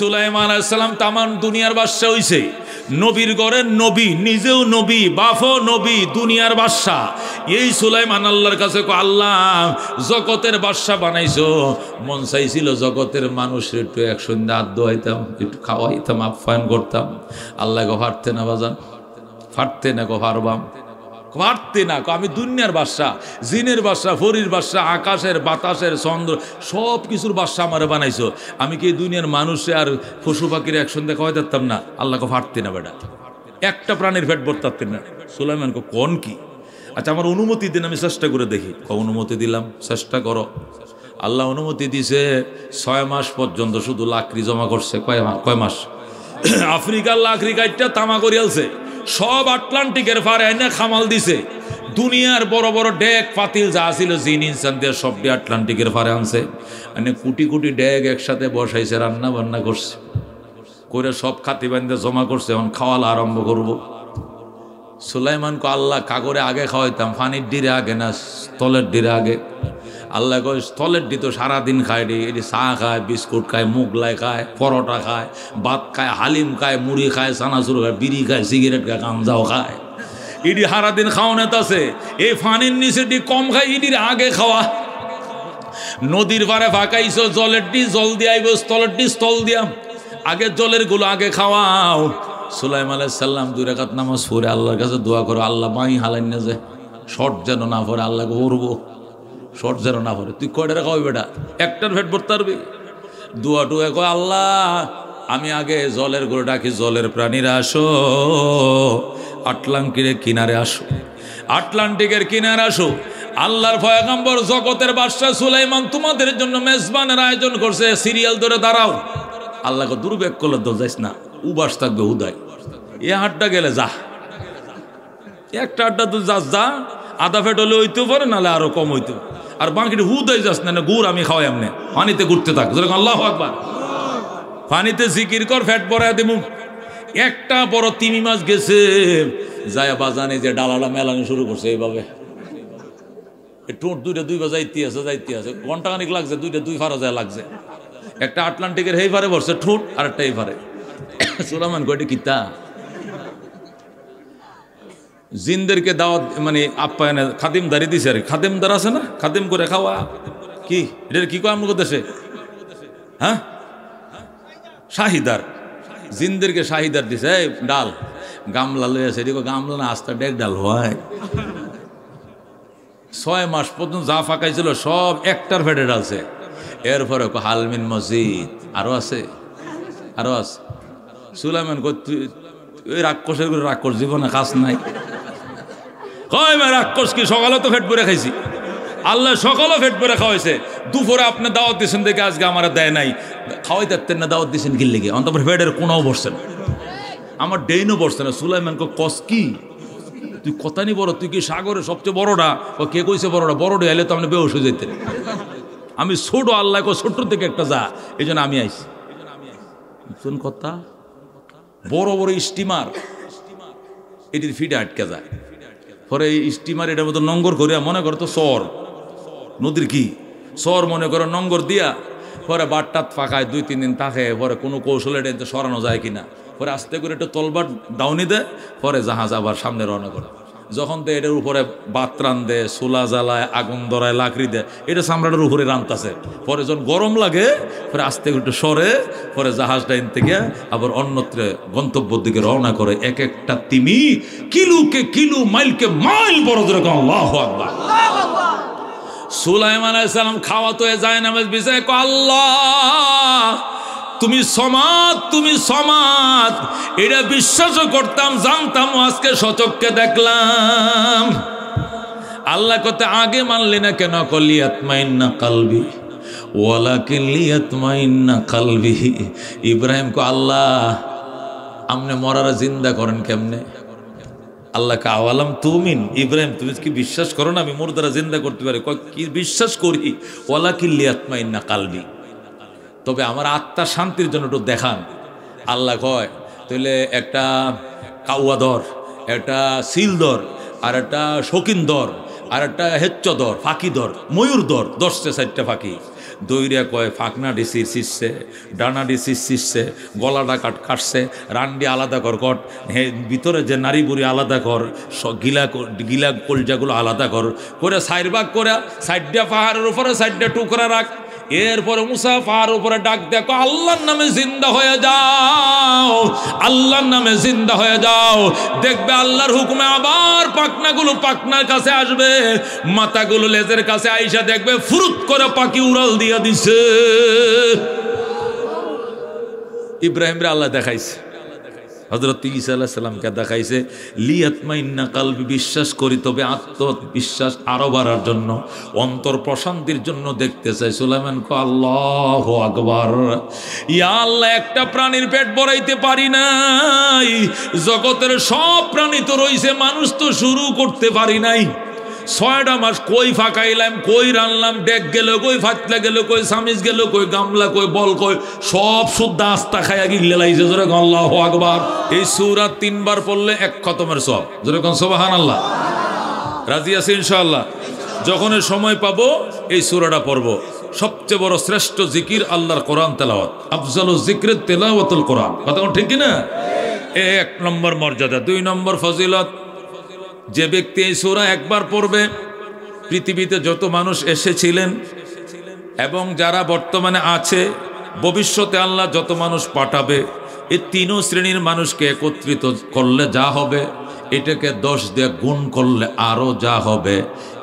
সুলাইমান আলাইহিস সালাম তামাম দুনিয়ার বাদশা হইছে, নবীর ঘরের নবী, নিজেও নবী, বাপও নবী, দুনিয়ার বাদশা। এই সুলাইমান আল্লাহর কাছে কয়, আল্লাহ জগতের বাদশা বানাইছো, মন চাইছিল জগতের মানুষের একটু একসঙ্গে আদ্য হইতাম, একটু খাওয়াইতাম, আপ্যায়ন করতাম। আল্লাহ গো পারতে না বাজান, পারতে না গো পারবাম, পারতে না। আমি দুনিয়ার বাদশা, জিনের বাদশা, ফরির বাদশা, আকাশের বাতাসের চন্দ্র সব কিছুর বাদশা আমারে বানাইছো, আমি কি দুনিয়ার মানুষে আর পশু পাখির একসঙ্গে খাওয়াই দিতাম না? আল্লাহকে পারতে না বেটা, একটা প্রাণীর পেট ভরতে না। সুলাইমান কোন কি? আচ্ছা আমার অনুমতি দিন, আমি চেষ্টা করে দেখি। অনুমতি দিলাম, চেষ্টা করো। আল্লাহ অনুমতি দিছে। 6 মাস পর্যন্ত শুধু লাকড়ি জমা করছে। কয় মাস? আফ্রিকার লাকড়ি কাটটা তামা করিয়ালছে, সব আটলান্টিকের পারে এনে খামাল দিছে। দুনিয়ার বড় বড় ডেক পাতিল যা ছিল জিন ইনসান দিয়ে সবটি আটলান্টিকের পারে আনছে, এনে কোটি কোটি ডেক একসাথে বসাইছে, রান্না বান্না করছে করে সব খাতি বান্ধে জমা করছে। এখন খাওয়ালা আরম্ভ করবো। সুলাইমানকে আল্লাহ কাগরে আগে খাওয়াইতাম, পানির ডিরে আগে না স্থলের ডিরে আগে। আল্লাহ কয় স্থলের ডি তো সারাদিন খায় রে, এটি চা খায়, বিস্কুট খায়, মুগলাই খায়, পরোটা খায়, ভাত খায়, হালিম খায়, মুড়ি খায়, চানাচুর খায়, বিড়ি খায়, সিগারেট খায়, গাঞ্জাও খায়। ইডি সারাদিন খাওয়ানোত আছে। এই পানির নিচে ডি কম খায়, ইডির আগে খাওয়া। নদীর পারে ফাঁকাইছো, জলের ডি জল দিয়ে আইব, স্থলের ডি স্থল দিয়া, আগে জলের গুলো আগে খাওয়াও। সুলাইমান আলাইহিস সালাম 2 রাকাত নামাজ পড়ে আল্লাহর কাছে দোয়া করো, আল্লাহ মাই হালাইন না যে শর্ট যেন না পড়ে, আল্লাহকে করবো শর্ট যেন না পড়ে। তুই কয়টা খাওয়াই বেটা, একটার পেট ভরতে পারবি? দোয়া টুয়া কয়, আল্লাহ আমি আগে জলের গরু ডাকি, জলের প্রাণীরা আসো, আটলান্টিকের কিনারে আসো, আটলান্টিকের কিনারে আসো। আল্লাহর পয়গম্বর জগতের বাদশা সুলাইমান তোমাদের জন্য মেজবানের আয়োজন করছে, সিরিয়াল ধরে দাঁড়াও। আল্লাহকে দুর্বেগ করলে তো যাইস না, উবাস থাকবে হুদায়। এ হাটটা গেলে যা, একটা আড্ডা তুই যাস যা, আধা ফেট হলে হইতেও পারে, নাহলে আরো কম হইতে। আর বাকিটা হুদায় যাস না, গুড় আমি খাওয়াই এমনি, পানিতে ঘুরতে থাক। আল্লাহু আকবার, পানিতে জিকির কর, ফ্যাট পরাই দেবো। একটা বড় তিমি মাছ গেছে, যায় বাজানে যে ডালাটা মেলানো শুরু করছে এইভাবে। টোট দুইটা 2 যাইতে আছে, ঘন্টাখানিক লাগছে, 2 ফারা যায় লাগছে। একটা আটলান্টিকের হেই ফারে বসছে ঠোঁট, আর একটা এই ফারে। সুলাইমান কয়টি কিতা জিনদেরকে দাওয়াত মানে আপ্যায়নে খাদিমদারি দিছে। আর খাদিমদার আছে না, খাদিম করে খাওয়া কি, এটা কি কয় আমাদের দেশে? হ্যাঁ, শাহিদার। জিনদেরকে শাহিদার দিছে। এই ডাল গামলা লয়ে আছে, এদিকে গামলা না, আস্তা ডেক ডাল হয়। 6 মাস পর্যন্ত যা ফাঁকাইছিল সব একটার ফেটে ডালছে। এরপরে হালমিন মসজিদ আরো আছে, আরো আছে। সুলাইমান ওই রাক্ষসের করে রাক্ষস জীবনে খাস নাই। রাক্ষস কি, সকালে তো ফেট পরে খাইছি, আল্লাহ সকালে ফেট পরে খাওয়াইছে। দুপুরে আপনি দাওয়াত দিচ্ছেন দেখে আজকে আমার দেয় নাই, খাওয়াই থাকতেন না, দাওয়াত দিচ্ছেন গিল লেগে। অন্তত ফেটের কোনাও বসছে না, আমার ডেইনও বসছে না। সুলাইমান কস কি, তুই কথা নি বড়, তুই কি সাগরের সবচেয়ে বড়টা? ও কে কইছে বড়টা? বড়টা এলে তো আপনি বেহোশ হয়ে যেতেন। আমি ছোট, আল্লাহ ছোট্ট থেকে একটা যা, এই জন্য আমি আইছি। কথা বড় বড় স্টিমার এটির ফিটে আটকে যায়, পরে এই স্টিমার এটার মতো নঙ্গর করিয়া, মনে করো তো চর নদীর কি চর মনে করো নঙ্গর দিয়া, পরে বাটটাত ফাঁকায় 2-3 দিন থাকে, পরে কোনো কৌশলে এটা সরানো যায় কিনা, পরে আস্তে করে একটু তলবার ডাউনি দেয়, পরে জাহাজ আবার সামনে রওনা করে। যখন তো এটার উপরে বাত রান দেয়, চুলা জ্বালায়, আগুন ধরায়, লাকড়ি দেয়, এটা চামড়াটার উপরে রানতেছে। পরে যখন গরম লাগে, পরে আস্তে একটু সরে, পরে জাহাজ ডাইন থেকে আবার অন্যত্র গন্তব্যের দিকে রওনা করে। এক একটা তিমি কিলোকে কিলো, মাইলকে মাইল বড় যেরকম। আল্লাহু আকবার। সুলাইমান আলাইহিস সালাম খাওয়া তো যায় নামাজ বিছায়, আল্লাহ তুমি সমাদ, তুমি সমাদ। এটা বিশ্বাসও করতাম, জানতাম, আজকে সচক্ষে দেখলাম। আল্লাহ কত আগে মানলি না কেন? লিয়াতমাইন্না কলবি ওয়ালাকিন লিয়াতমাইন্না কলবি। ইব্রাহিম কো আল্লাহ আমনে মরারা জিন্দা করেন কেমনে? আল্লাহ কা আওয়ালাম তুমিন, ইব্রাহিম তুমি কি বিশ্বাস করো না আমি মুর্দারা জিন্দা করতে পারি? কি বিশ্বাস করি। ওয়ালাকিন লিয়াতমাইন্না কলবি, তবে আমার আত্মার শান্তির জন্য একটু দেখান। আল্লাহ কয় তাহলে একটা কাউয়া দর, একটা সিল দর, আর একটা শৌখিন দর, আর একটা হেচ্চ দর, ফাঁকি দর, ময়ূর দর, 10টা 4টা ফাঁকি। দৈরিয়া কয় ফাঁকনা ডিসির শিষছে, ডানা ডিসির শিষছে, গলাটা কাটছে, রান্ডি আলাদা কর কট, ভিতরে যে নারী বুড়ি আলাদা কর, গিলা কলজাগুলো আলাদা করে সাইড ভাগ করে সাইডটা পাহাড়ের উপরে সাইডটা টুকরা রাখ। এরপরে মুসা পাহাড়ের উপরে ডাক দেখো, আল্লাহর নামে জিন্দা হয়ে যাও, আল্লাহর নামে জিন্দা হয়ে যাও। দেখবে আল্লাহর হুকুমে আবার পাখনাগুলো পাখনার কাছে আসবে, মাথাগুলো লেজের কাছে আইসা দেখবে ফুরুত করে পাখি উড়াল দিয়ে দিছে। ইব্রাহিমরে আল্লাহ দেখাইছে, হযরত ঈসা আলাইহিস সালামকে দেখাইছে লিয়াতমাইন্না কলবি, বিশ্বাস করি তবে আত্মবিশ্বাস আরো বাড়ার জন্য, অন্তর প্রশান্তির জন্য দেখতে চাই। সুলাইমান কো আল্লাহু আকবার, ইয়া আল্লাহ একটা প্রাণীর পেট ভরাইতে পারি নাই, জগতের সব প্রাণী তো রইছে, মানুষ তো শুরু করতে পারি নাই। 6টা মাস কই ফাঁকাইলাম, কই রানলাম, ডেক গেল, কই ফাতলা গেল, কই সামিজ গেল, কই গামলা, কই বল, কই সব শুদ্ধ আস্তা খাইয়া গিলে লাইছে। জোরে আল্লাহু আকবার। এই সূরা 3 বার পড়লে 1 খতমের সওয়াব। জোরে কোন সুবহানাল্লাহ। রাজি আছি ইনশাআল্লাহ। যখন সময় পাবো এই সূরাটা পড়বো। সবচেয়ে বড় শ্রেষ্ঠ জিকির আল্লাহর কোরআন তেলাওয়াত, আফজালু যিকরি তেলাওয়াতুল কোরআন। কথা কোন ঠিক কি না? 1 নম্বর মর্যাদা। 2 নম্বর ফজিলত, যে ব্যক্তি এই সূরা একবার পড়বে, পৃথিবীতে যত মানুষ এসেছিলেন এবং যারা বর্তমানে আছে, ভবিষ্যতে আল্লাহ যত মানুষ পাঠাবে, এই 3 শ্রেণীর মানুষকে একত্রিত করলে যা হবে, এটাকে 10 দিয়ে গুণ করলে আরো যা হবে,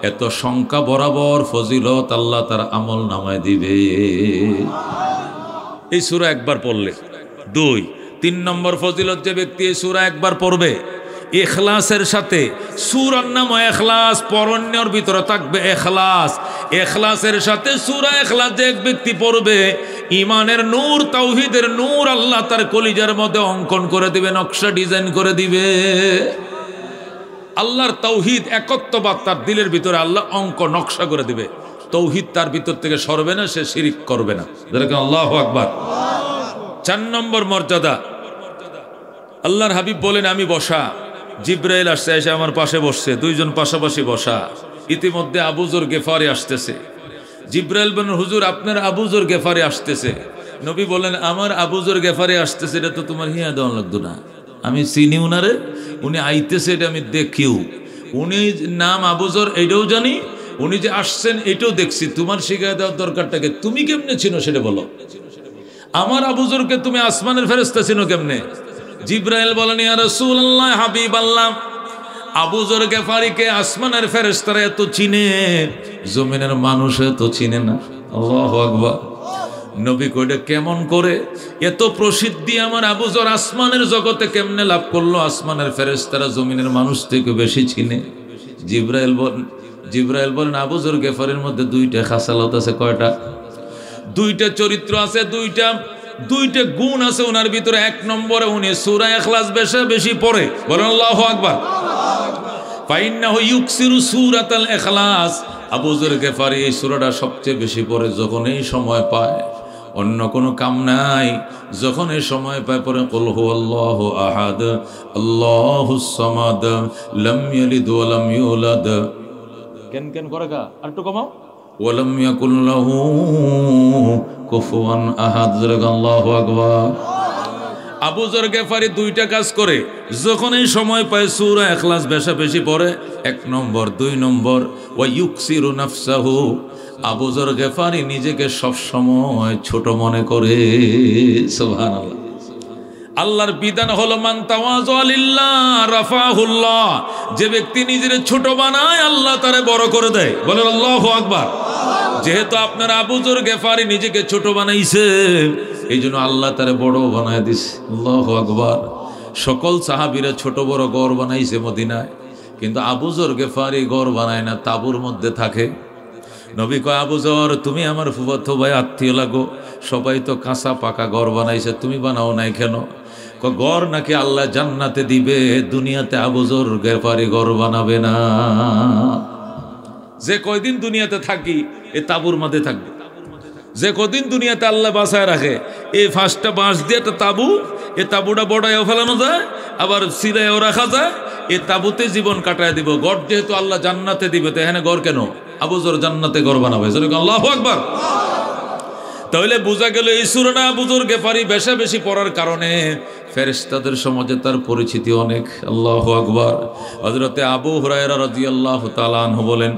এত সংখ্যা বরাবর ফজিলত আল্লাহ তার আমল নামায় দিবে এই সূরা একবার পড়লে। 2, 3 নম্বর ফজিলত, যে ব্যক্তি এই সূরা একবার পড়বে ইখলাসের সাথে, সূরার নাম ইখলাস, পরণ্যর ভিতরে থাকবে ইখলাস, ইখলাসের সাথে সূরা ইখলাস যে এক ব্যক্তি পড়বে, ঈমানের নূর, তাওহীদের নূর আল্লাহ তার কলিজার মধ্যে অঙ্কন করে দিবে, নকশা ডিজাইন করে দিবে। আল্লাহর তাওহীদ একত্ববাদ তার দিলের ভিতরে আল্লাহ অঙ্ক নকশা করে দিবে। তাওহীদ তার ভিতর থেকে সরবে না, সে শিরিক করবে না। যেরকম আল্লাহু আকবার। 4 নম্বর মর্যাদা, আল্লাহর হাবিব বলেন আমি বসা, জিব্রাইল আসছে, এসে আমার পাশে বসছে, 2 জন পাশাপাশি বসা। ইতিমধ্যে আবু যর গেফারি আসতেছে। জিব্রাইল বলেন হুজুর আপনার আবু যর গেফারি আসতেছে। নবী বলেন আমার আবু যর গেফারি আসতেছে, এটা তো তোমার হিয়া দেওয়া লাগতো না, আমি চিনি উনারে, উনি আইতেছে এটা আমি দেখিও, উনি নাম আবু যর এইটাও জানি, উনি যে আসছেন এটাও দেখছি, তোমার শিখায় দেওয়ার দরকারটাকে, তুমি কেমনে চিনো সেটা বলো। আমার আবু যরকে তুমি আসমানের ফেরেশতা চিনো কেমনে? জিব্রাইল বলেন ইয়া রাসূলুল্লাহ, হাবিবাল্লাহ, আবু যর গেফারিকে আসমানের ফেরেশতারা এত চিনে, জমিনের মানুষ এত চিনে না। আল্লাহু আকবার। নবী কইটা কেমন করে এত প্রসিদ্ধি আমার আবু যর আসমানের জগতে কেমনে লাভ করলো? আসমানের ফেরেশতারা জমিনের মানুষ থেকে বেশি চিনে। জিব্রাইল বলেন আবু যর গেফারির মধ্যে 2টা খাসালত আছে। কয়টা? 2টা চরিত্র আছে, 2টা গুণ আছে ওনার ভিতরে। 1 নম্বরে উনি সূরা ইখলাস বেশি পড়ে। বলেন আল্লাহু আকবার। ফাইন্নাহু ইউকসিরু সূরাতাল ইখলাস, আবু যর গেফারি এই সূরাটা সবচেয়ে বেশি পড়ে যখন এই সময় পায়, অন্য কোনো কাম নাই, যখন এই সময় পায় পড়ে কুল হুয়াল্লাহু আহাদ আল্লাহুস সামাদ লাম ইয়ালিদ ওয়া লাম ইউলাদ। কেন করে কা আরেকটু কমাও। ওয়ালাম ইয়াকুল লাহু কুফুয়ান আহাদ। আল্লাহু আকবার। আবু যর গেফারি 2টা কাজ করে, যখন এই সময় পায় সূরা ইখলাস বেশি পড়ে 1 নম্বর। 2 নম্বর ওয়া ইউকসিরু নাফসাহু, আবু যর গেফারি নিজেকে সব সময় ছোট মনে করে। সুবহানাল্লাহ। আল্লাহর বিধান হলো মান তাওয়াযা লিল্লাহ রাফাহুল্লাহ, যে ব্যক্তি নিজের ছোট বানায় আল্লাহ তারে বড় করে দেয়। বলেন আল্লাহু আকবার। যেহেতু আপনার আবু যর গেফারি নিজেকে ছোট বানাইছে, এই জন্য আল্লাহ তারে বড় বানায় দিছে। আল্লাহু আকবার। সকল সাহাবীরা ছোট বড় গড় বানাইছে মদিনায়, কিন্তু আবু যর গেফারি গড় বানায় না, তাঁবুর মধ্যে থাকে। নবী কয় আবু যর তুমি আমার ফুফাতো ভাই, আত্মীয় লাগো, সবাই তো কাঁচা পাকা গড় বানাইছে, তুমি বানাও নাই কেন? গড় নাকি আল্লাহ জান্নাতে দিবে, দুনিয়াতে আবু যর গেফারি গড় বানাবে না। যে কয়দিন দুনিয়াতে থাকি এ তাঁবুর মধ্যে থাকবে। যে কদিন দুনিয়াতে আল্লাহ বাঁচায় রাখে, এই 5টা বাঁশ দিয়ে একটা তাঁবু, এই তাঁবুটা বড়াইও ফেলানো যায়, আবার সিরাইও রাখা যায়, এই তাঁবুতে জীবন কাটায় দিব। গড় যেহেতু আল্লাহ জান্নাতে দিবে, তো এখানে গড় কেন? আবু যর জান্নাতে গড় বানাবে। আল্লাহু আকবার। তাহলে বোঝা গেল এই সূরাটা বুজুর্গে পারি বেশা বেশি পড়ার কারণে ফেরেশতাদের সমাজে তার পরিচিতি অনেক। আল্লাহু আকবার। হযরতে আবু হুরায়রা রাদিয়াল্লাহু তাআলা আনহু বলেন,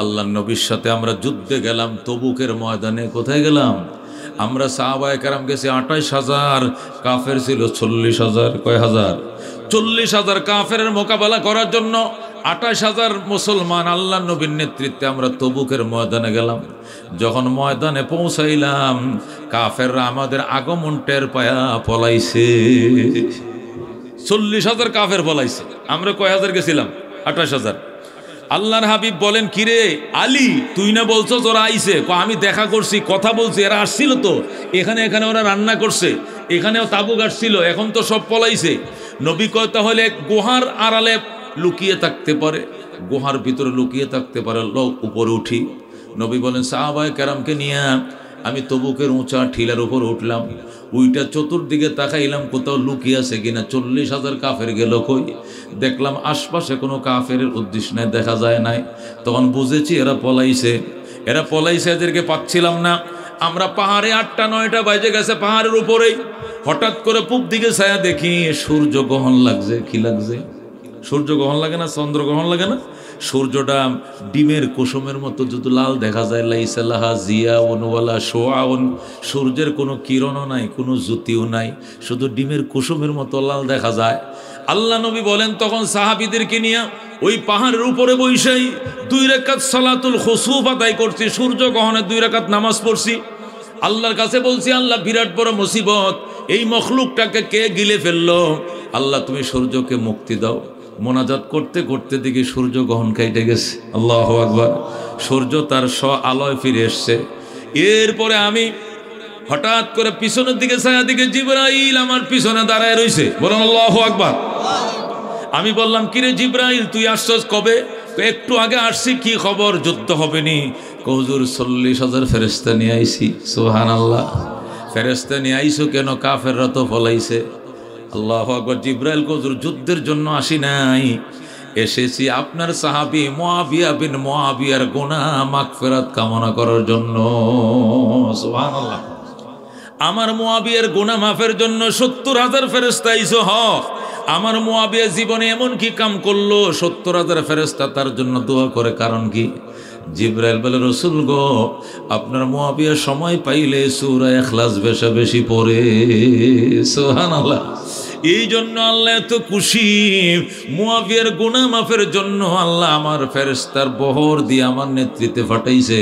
আল্লাহর নবীর সাথে আমরা যুদ্ধে গেলাম তবুকের ময়দানে। কোথায় গেলাম আমরা? সাহাবায়ে কেরাম গেছে ২৮,০০০, কাফের ছিল ৪০,০০০। কয় হাজার? ৪০,০০০ কাফেরের মোকাবেলা করার জন্য ২৮,০০০ মুসলমান আল্লাহর নবীর নেতৃত্বে আমরা তবুকের ময়দানে গেলাম। যখন ময়দানে পৌঁছাইলাম কাফেররা আমাদের আগমন টের পায়া পলাইছে। ৪০,০০০ কাফের পলাইছে, আমরা কয় হাজার গেছিলাম? ২৮,০০০। আল্লাহর হাবিব বলেন, কিরে আলী তুই না বলছো ওরা আইছে? আমি দেখা করছি, কথা বলছি, এরা আসছিল তো এখানে, এখানে ওরা রান্না করছে, এখানেও তাবুক আসছিল, এখন তো সব পলাইছে। নবী কয় তাহলে গুহার আড়ালে লুকিয়ে থাকতে পারে, গুহার ভিতরে লুকিয়ে থাকতে পারে, লোক উপরে উঠি। নবী বলেন সাহাবায়ে কেরামকে নিয়ে আমি তবুকের উঁচা ঠিলার উপর উঠলাম, উইটা চতুর্দিকে তাকাইলাম কোথাও লুকিয়ে আছে কিনা। ৪০,০০০ কাফের গেল কই? দেখলাম আশপাশে কোনো কাফের উদ্দেশ্য নাই, দেখা যায় নাই। তখন বুঝেছি এরা পলাইছে, এরা পলাইছে, এদেরকে পাচ্ছিলাম না। আমরা পাহাড়ে ৮টা-৯টা বাজে গেছে, পাহাড়ের উপরেই হঠাৎ করে পূব দিকে ছায়া দেখি সূর্য গ্রহণ লাগছে। কি লাগছে? সূর্য গ্রহণ লাগে না? চন্দ্র গ্রহণ লাগে না? সূর্যটা ডিমের কুসুমের মতো যদি লাল দেখা যায়, লাইসালাহা জিয়া ওয়ালা শোয়াউন, সূর্যের কোনো কিরণও নাই, কোনো জ্যোতিও নাই, শুধু ডিমের কুসুমের মতো লাল দেখা যায়। আল্লাহ নবী বলেন তখন সাহাবীদেরকে নিয়ে ওই পাহাড়ের উপরে বৈশাই 2 রাকাত সালাতুল খুসুফ আদায় করছি, সূর্য গ্রহণের 2 রাকাত নামাজ পড়ছি। আল্লাহর কাছে বলছি, আল্লাহ বিরাট বড় মুসিবত, এই মখলুকটাকে কে গিলে ফেললো? আল্লাহ তুমি সূর্যকে মুক্তি দাও। মোনাজাত করতে করতে দেখি সূর্য গ্রহণ খাইতে গেছে। আল্লাহু আকবার। সূর্য তার আলোয় ফিরে এসছে। এরপরে আমি হঠাৎ করে পিছনের দিকে ছায়া দিকে জিবরাইল আমার পিছনে দাঁড়ায় রইছে। বলুন আল্লাহু আকবার। আমি বললাম, কিরে জিবরাইল তুই আসছস কবে? একটু আগে আসছি, কি খবর, যুদ্ধ হবে নি? হুজুর ৪০,০০০ ফেরেশতা নিয়ে আইছি। সুবহানাল্লাহ। ফেরেশতা নিয়ে আইছো কেন? কাফেররা তো ফলাইছে। আল্লাহু আকবার। জিবরাইল হুজুর যুদ্ধের জন্য আসি নাই, এসেছি আপনার সাহাবী মুআবিয়া বিন মুআবিয়ার গুনাহ মাগফিরাত কামনা করার জন্য। সুবহানাল্লাহ। আমার মুআবিয়ার গুনাহ মাফের জন্য ৭০,০০০ ফেরেশতা আইছো। আমার মুআবিয়া জীবনে এমন কি কাম করলো ৭০,০০০ ফেরেশতা তার জন্য দোয়া করে? কারণ কি? জিবরাইল বলে, রাসূল গো আপনার মুআবিয়া সময় পাইলে সূরা ইখলাস বেশি বেশি পড়ে। সুবহানাল্লাহ। এই জন্য আল্লাহ এত খুশি, মুআবিয়ার গুনাহ মাফের জন্য আল্লাহ আমার ফেরেশতার বহর দিয়ে আমার নেতৃত্বে পাঠাইছে।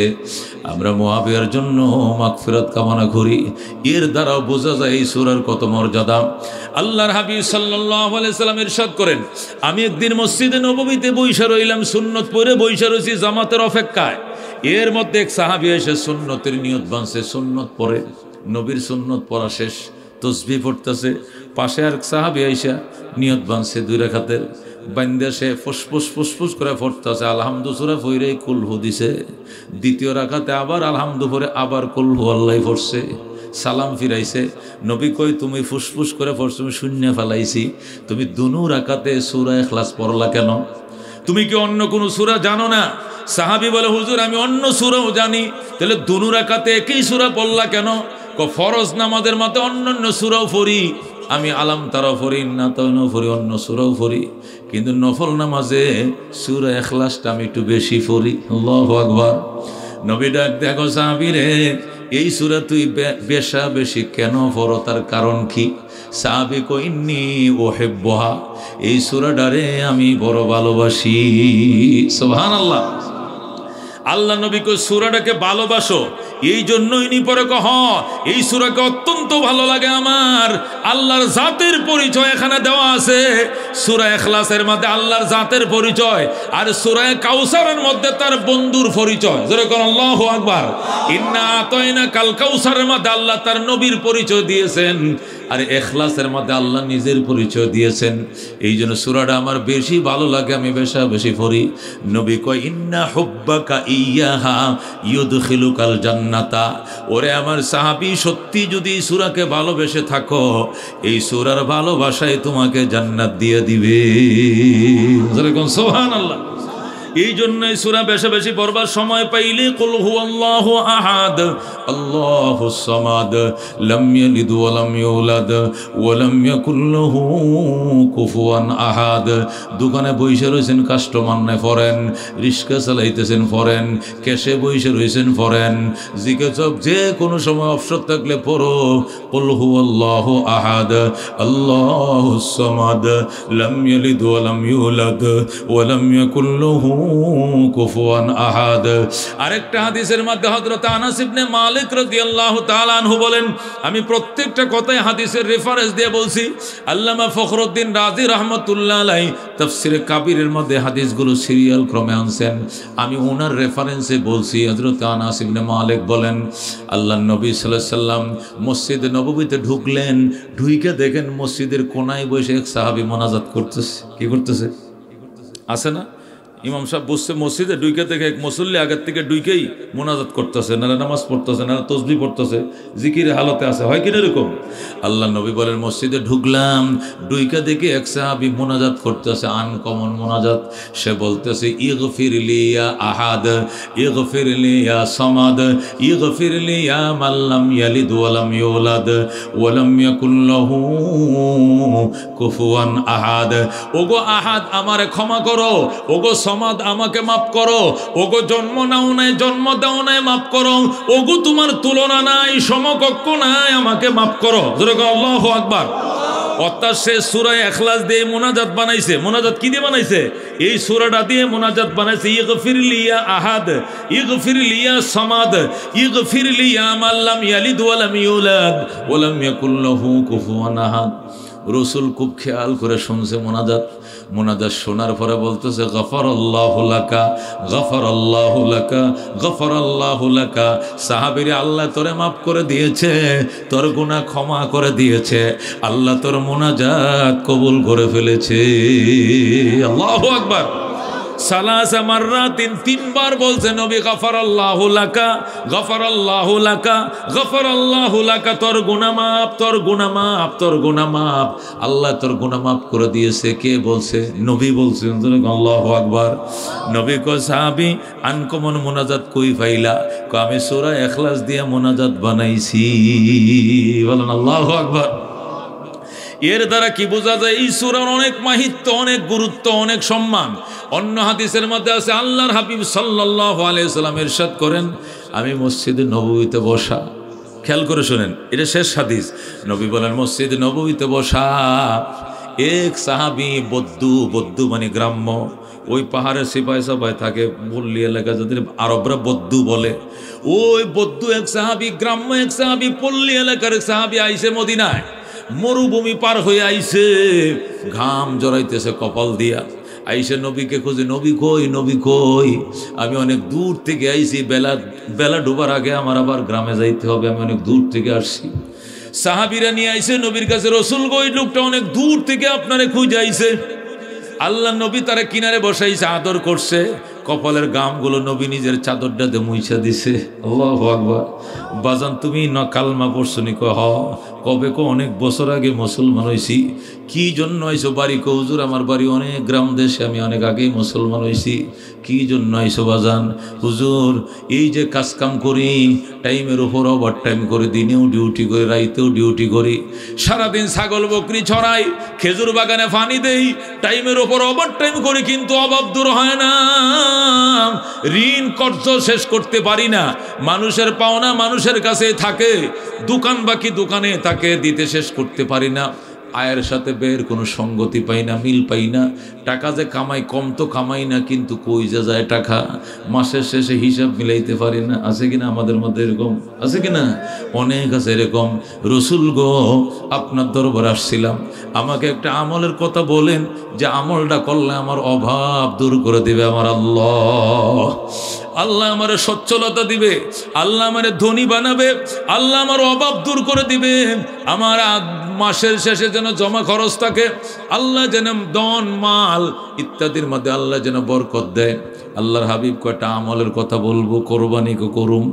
আমরা মুআবিয়ার জন্য মাগফিরাত কামনা করি। এর দ্বারাও বোঝা যায় এই সূরার কত মর্যাদা। আল্লাহর হাবিব সাল্লাল্লাহু আলাইহি সাল্লাম ইরশাদ করেন, আমি একদিন মসজিদে নববীতে বইসা রইলাম, সুন্নত পড়ে বইসা রইছি জামাতের অপেক্ষায়। এর মধ্যে এক সাহাবী এসে সুন্নতের নিয়ত বাঁধছে, সুন্নত পড়ে, নবীর সুন্নত পড়া শেষ, তসবিহ পড়তেছে। পাশে আর সাহাবী আইসা নিয়ত বাঁধছে 2 রাকাতের, বান্দা সে ফুসফুস ফুসফুস করে পড়তেছে, আলহামদু সূরা পড়ে কুলহু দিছে। দ্বিতীয় রাকাতে আবার আলহামদু পড়ে আবার কুলহু আল্লাহ পড়ছে। সালাম ফিরাইছে। নবী কই, তুমি ফুসফুস করে পড়ছো, তুমি শূন্য ফেলাইছি, তুমি 2 রাকাতে সূরা ইখলাস পড়লা কেন? তুমি কি অন্য কোনো সূরা জানো না? সাহাবী বলে, হুজুর আমি অন্য সূরাও জানি। তাহলে 2 রাকাতে একই সূরা পড়লা কেন? ফরজ নামাজের মতে অন্যান্য সূরাও পড়ি, আমি আলাম তারাও পড়ি, না তাও পড়ি, অন্য সূরাও পড়ি, কিন্তু নফল নামাজে সূরা ইখলাসটা আমি একটু বেশি পড়ি। আল্লাহু আকবার। নবী ডাক, দেখো সাহাবীরে, এই সূরা তুই বেশা বেশি কেন পড়ো, তার কারণ কি? সাহাবী কই, ইন্নী উহিব্বুহা, এই সূরাটারে আমি বড় ভালোবাসি। সুবহানাল্লাহ। আল্লাহ নবী কই, সূরাটাকে ভালোবাসো, এই জন্যই নি পরে কহ, এই সূরাকে অত্যন্ত ভালো লাগে আমার। আল্লাহর জাতের পরিচয় এখানে দেওয়া আছে। সূরা ইখলাসের মধ্যে আল্লাহর জাতের পরিচয়, আর সূরা কাউসারের মধ্যে তার বন্ধুর পরিচয়। জোরে কোন আল্লাহু আকবার। ইন্না আতাইনা কাল কাউসারের মধ্যে আল্লাহ তার নবীর পরিচয় দিয়েছেন, আর ইখলাসের মধ্যে আল্লাহ নিজের পরিচয় দিয়েছেন। এই জন্য সূরাটা আমার বেশি ভালো লাগে, আমি বেশি পড়ি। নবী কয়, ইন্না হুব্বাকা ইয়াহা ইউদখিলুকাল জান্নাতা। ওরে আমার সাহাবী, সত্যি যদি সূরাকে ভালোবেসে থাকো, এই সূরার ভালোবাসায় তোমাকে জান্নাত দিয়ে দিবে। সুবহানাল্লাহ। এই জন্যই সূরা বেশি বেশি পড়বার সময় পাইলে কুল হুয়াল্লাহু আহাদ আল্লাহুস সামাদ লাম ইয়ালিদ ওয়া লাম ইউলাদ ওয়া লাম ইয়াকুল লাহু কুফুয়ান আহাদ। দোকানে বইসা রয়েছেন, কাস্টমার নাই ফরেন, রিক্সা চালাইতেছেন ফরেন, ক্যাশে বইসা রয়েছেন ফরেন, জিজ্ঞাসা যে কোনো সময় অবসর থাকলে পড়ো কুল হুয়াল্লাহু আহাদ আল্লাহুস সামাদ লাম ইয়ালিদ ওয়া লাম ইউলাদ ওয়া লাম ইয়াকুল লাহু কুফুয়ান আহাদ। আরেকটা হাদিসের মধ্যে হযরত আনাস ইবনে মালিক রাদিয়াল্লাহু তাআলা আনহু বলেন, আমি প্রত্যেকটা কথাই হাদিসের রেফারেন্স দিয়ে বলছি। আল্লামা ফখরুদ্দিন রাজি রাহমাতুল্লাহ আলাইহি তাফসীরে কাবীরের মধ্যে হাদিসগুলো সিরিয়াল ক্রমে আনছেন, আমি ওনার রেফারেন্সে বলছি। হযরত আনাস ইবনে মালিক বলেন, আল্লাহর নবী সাল্লাল্লাহু আলাইহি সাল্লাম মসজিদে নববীতে ঢুকলেন, ঢুইকে দেখেন মসজিদের কোনায় বসে এক সাহাবী মোনাজাত করতেছে। কি করতেছে? আছে না, ইমাম সাহেব বসছে মসজিদে, ডুইকে থেকে এক মুসল্লি আগের থেকে ডুইকেই মোনাজাত করতেছে, না নামাজ পড়তেছে, না তসবিহ পড়তেছে, জিকিরের হালতে আছে, হয় কিনা এরকম? আল্লাহ নবী বলেন, মসজিদে ঢুকলাম, ডুইকা দেখে এক সাহাবী মোনাজাত করতেছে, আনকমন মোনাজাত। সে বলতেছে, ইগফির লি ইয়া আহাদ, ইগফির লি ইয়া সামাদ, ইগফির লি ইয়া মান লাম ইয়ালিদ ওয়া লাম ইউলাদ ওয়া লাম ইয়াকুল লাহু কুফুয়ান আহাদ। ওগো আহাদ আমারে ক্ষমা করো, ওগো সমাদ আমাকে মাফ করো, ওগো জন্ম নাও নাই, জন্ম দাও নাই, মাফ করো, ওগো তোমার তুলনা নাই, সমকক্ষ নাই, আমাকে মাফ করো। আল্লাহু আকবার। অর্থাৎ সে সূরা ইখলাস দিয়ে মোনাজাত বানাইছে। মোনাজাত কি দিয়ে বানাইছে? এই সূরাটা দিয়ে মোনাজাত বানাইছে। ইগফির লি ইয়া আহাদ, ইগফির লি ইয়া সামাদ, ইগফির লি ইয়া মান লাম ইয়ালিদ ওয়া লাম ইউলাদ ওয়া লাম ইয়াকুল লাহু কুফুয়ান আহাদ। রাসূল খুব খেয়াল করে শুনছে মোনাজাত। মোনাজাত শোনার পরে বলতেছে, গফারাল্লাহু লাকা, গফারাল্লাহু লাকা, গফারাল্লাহু লাকা। সাহাবীরা, আল্লাহ তোরে মাফ করে দিয়েছে, তোর গুনাহ ক্ষমা করে দিয়েছে, আল্লাহ তোর মোনাজাত কবুল করে ফেলেছে। আল্লাহু আকবার। সালাসা মাররাতিন, তিনবার বলছে নবী, গফারাল্লাহু লাকা, গফারাল্লাহু লাকা, গফারাল্লাহু লাকা। তোর গুনাহ মাফ, তোর গুনাহ মাফ, তোর গুনাহ মাফ। আল্লাহ তোর গুনাহ মাফ করে দিয়েছে। কে বলছে? নবী বলছে। আল্লাহু আকবার। নবী কয়, সাহাবী আনকমন মোনাজাত কই পাইলা? কয়, আমি সূরা ইখলাস দিয়ে মোনাজাত বানাইছি। বলেন আল্লাহু আকবার। এর দ্বারা কি বোঝা যায়? এই সূরার অনেক মাহিত্য, অনেক গুরুত্ব, অনেক সম্মান। অন্য হাদিসের মধ্যে আছে, আল্লাহর হাবিব সাল্লাল্লাহু আলাইহি ওয়াসাল্লাম ইরশাদ করেন, আমি মসজিদে নববীতে বসা, খেয়াল করে শুনেন, এটা শেষ হাদিস। নবী বলেন, মসজিদে নববীতে বসা এক সাহাবী বদ্দু মানে গ্রাম্য, ওই পাহাড়ের সিপাহি সাপাই থাকে, পল্লী এলাকা যাদের আরবরা বদ্দু বলে, ওই বদ্দু এক সাহাবী, গ্রাম্য এক সাহাবী, পল্লী এলাকার এক সাহাবী আইসে মদিনায়, মরুভূমি পার হয়ে আইসে, ঘাম জড়াইতেছে কপাল দিয়া, আইসে নবীকে খুঁজে, নবী কই, নবী কই, আমি অনেক দূর থেকে আইসি, বেলা ডুবার আগে আমার আবার গ্রামে যাইতে হবে, আমি অনেক দূর থেকে আসছি। সাহাবীরা নিয়ে আইসে নবীর কাছে, রাসূল গো, ওই লোকটা অনেক দূর থেকে আপনারে খুঁজে আইসে। আল্লাহ নবী তারা কিনারে বসাইছে, আদর করছে, কপালের গামগুলো নবী নিজের চাদরটাতে মুইছা দিছে। আল্লাহু আকবার। বাজান, তুমি কালমা পড়ছো নি? হ। কবে? অনেক বছর আগে মুসলমান হইছি। কি জন্য আইসো বাড়ি? হুজুর আমার বাড়ি অনেক গ্রাম দেশে, আমি অনেক আগেই মুসলমান হইছি। কি জন্য আইসো বাজান? হুজুর, এই যে কাজকাম করি, টাইমের উপর ওভার টাইম করে, দিনেও ডিউটি করি, রাইতেও ডিউটি করি, সারাদিন ছাগল বকরি ছড়াই, খেজুর বাগানে পানি দেই, টাইমের উপর ওভার টাইম করি, কিন্তু অভাব দূর হয় না, ঋণ কর্জ শেষ করতে পারি না, মানুষের পাওনা মানুষের কাছে থাকে, দোকান বাকি দোকানে থাকে, দিতে শেষ করতে পারি না, আয়ের সাথে ব্যয়ের কোনো সঙ্গতি পাই না, মিল পাই না, টাকা যে কামাই, কম তো কামাই না, কিন্তু কই যে যায় টাকা, মাসের শেষে হিসাব মিলাইতে পারি না। আছে কিনা আমাদের মধ্যে এরকম? আছে কিনা? অনেক আছে এরকম। রাসূল গো, আপনার দরবার আসছিলাম, আমাকে একটা আমলের কথা বলেন, যে আমলটা করলে আমার অভাব দূর করে দিবে আমার আল্লাহ, আল্লাহ আমারে সচ্ছলতা দিবে, আল্লাহ আমারে ধনী বানাবে, আল্লাহ আমার অভাব দূর করে দিবে, আমার মাসের শেষে যেন যেন জমা খরচ থাকে, আল্লাহ যেন ধন মাল ইত্যাদির মধ্যে আল্লাহ যেন বরকত দেয়। আল্লাহর হাবিব কয়টা আমলের কথা বলবো, কোরবানি কো করুম,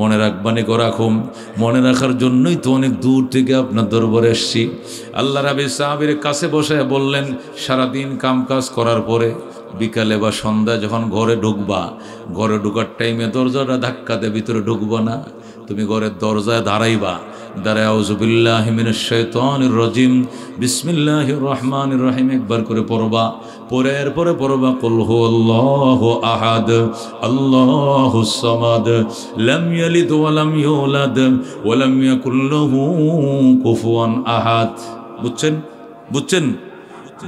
মনে রাখবানি কো রাখুম। মনে রাখার জন্যই তো অনেক দূর থেকে আপনার দরবারে এসছি। আল্লাহর হাবিব সাহাবীর কাছে বসে বললেন, সারাদিন কামকাজ করার পরে বিকালে বা সন্ধ্যায় যখন ঘরে ঢুকবা, ঘরে ঢুকার টাইমে দরজাটা ধাক্কাতে ভিতরে ঢুকবা না, তুমি ঘরের দরজায় দাঁড়াইবা, দাঁড়ায় আউযু বিল্লাহি মিনাশ শাইতানির রাজিম বিসমিল্লাহির রহমানির রহিম একবার করে পড়বা। পরে এরপরে পড়বা কুল হুয়াল্লাহু আহাদ আল্লাহুস সামাদ লাম ইয়ালিদ ওয়া লাম ইউলাদ ওয়া লাম ইয়াকুল লাহু কুফুয়ান আহাদ। বুঝছেন? বুঝছেন?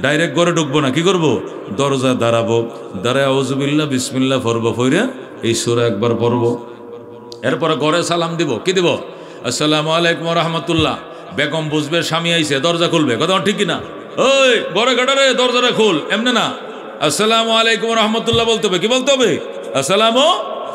ডাইরেক্ট ঘরে ঢুকবো না, কি করবো? দরজা দাঁড়াবো, দাঁড়ায় আউযু বিল্লাহ বিসমিল্লাহ পড়বো, পড়ে এই সূরা একবার পড়বো। এরপরে ঘরে সালাম দিব, কি দিব? আসসালামু আলাইকুম ওয়া রাহমাতুল্লাহ। বেগম বুঝবে স্বামী আইছে, দরজা খুলবে, কথা ঠিক কিনা? ওই ঘরে কাটারে দরজাটা খুল, এমনি না, আসসালামু আলাইকুম ওয়া রাহমাতুল্লাহ বলতে হবে। কি বলতে হবে? আসসালামু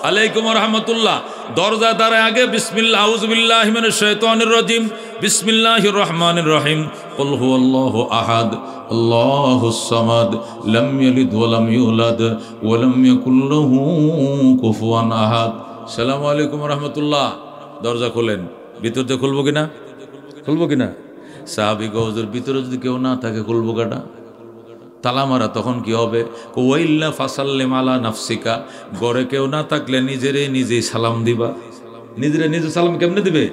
আলাইকুম ওয়া রাহমাতুল্লাহ। দরজা দ্বারা আগে বিসমিল্লাহ আউযু বিল্লাহি মিনাশ শাইতানির রাজিম বিসমিল্লাহির রহমানির রহিম কুল হুয়াল্লাহু আহাদ আল্লাহুস সামাদ লাম ইয়ালিদ ওয়া লাম ইউলাদ ওয়া লাম ইয়াকুল লাহু কুফুয়ান আহাদ। আসসালামু আলাইকুম ওয়া রাহমাতুল্লাহ। দরজা খোলেন, ভিতর দিয়ে খুলবো কিনা? খুলবো কিনা? সাহাবী গো, হুজুর ভিতরে যদি কেউ না থাকে খুলবো কাটা? তালা মারা, তখন কি হবে? ওয়াইল্লা ফাসাল্লিম আলা নাফসিকা, ঘরে কেউ না থাকলে নিজেই সালাম দিবা। নিজে সালাম কেমনে দিবে?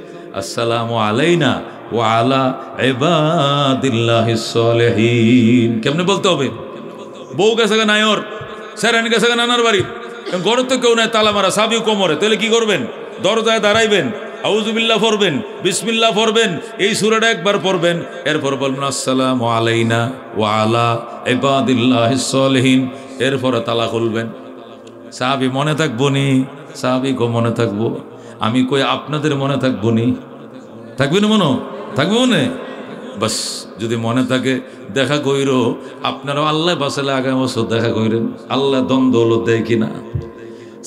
আসসালামু আলাইনা ওয়া আলা ইবাদিল্লাহিস সালিহিন। কেমনে বলতে হবে? বউ গেছে গা নায়র, স্যারানি গেছে গা নানার বাড়ি, ঘরে তো কেউ নাই, তালা মারা, সাহাবী কোমরে, তাহলে কি করবেন? দরজায় দাঁড়াইবেন, আউযু বিল্লাহ পড়বেন, বিসমিল্লাহ পড়বেন, এই সূরাটা একবার পড়বেন, এরপর বলবেন আসসালামু আলাইনা ওয়া আলা ইবাদিল্লাহিস সালিহিন, এরপরে তালা খুলবেন। সাহাবী মনে থাকবো নি? সাহাবী গো মনে থাকবো। আমি কই আপনাদের মনে থাকবো নি? থাকবে না? মনে থাকবে মনে? বাস, যদি মনে থাকে দেখা কইরো, আপনারাও আল্লাহ বাসালে আগামী বছর দেখা কইরেন, আল্লাহ দ্বন্দ্ব হলো দেয় কিনা।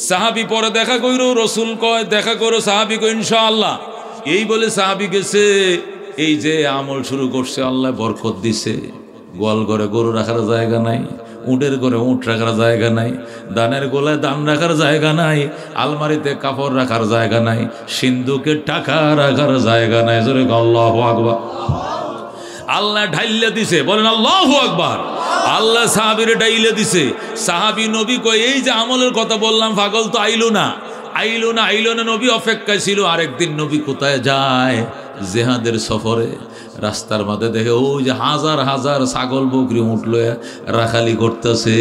সাহাবী পরে দেখা কইরো, রসুল কয় দেখা করো, সাহাবী কয় ইনশাআল্লাহ। এই বলে সাহাবী গেছে, এই যে আমল শুরু করছে, আল্লাহ বরকত দিছে। গোয়াল ঘরে গরু রাখার জায়গা নাই, উটের ঘরে উট রাখার জায়গা নাই, দানের গোলায় দান রাখার জায়গা নাই, আলমারিতে কাপড় রাখার জায়গা নাই, সিন্ধুকে টাকা রাখার জায়গা নাই। জোরে আল্লাহু আকবার। আল্লাহ ঢাইলে দিছে, বলেন আল্লাহু আকবার। আল্লাহ সাহাবীরে ডাইলে দিছে। সাহাবী নবী কয় এই যে আমলের কথা বললাম, পাগল তো আইলো না। নবী অপেক্ষায় ছিল। আরেকদিন নবী কোথায় যায়? জেহাদের সফরে। রাস্তার মধ্যে দেখে ওই যে হাজার হাজার ছাগল বকরি উঠলো রাখালি করতেছে।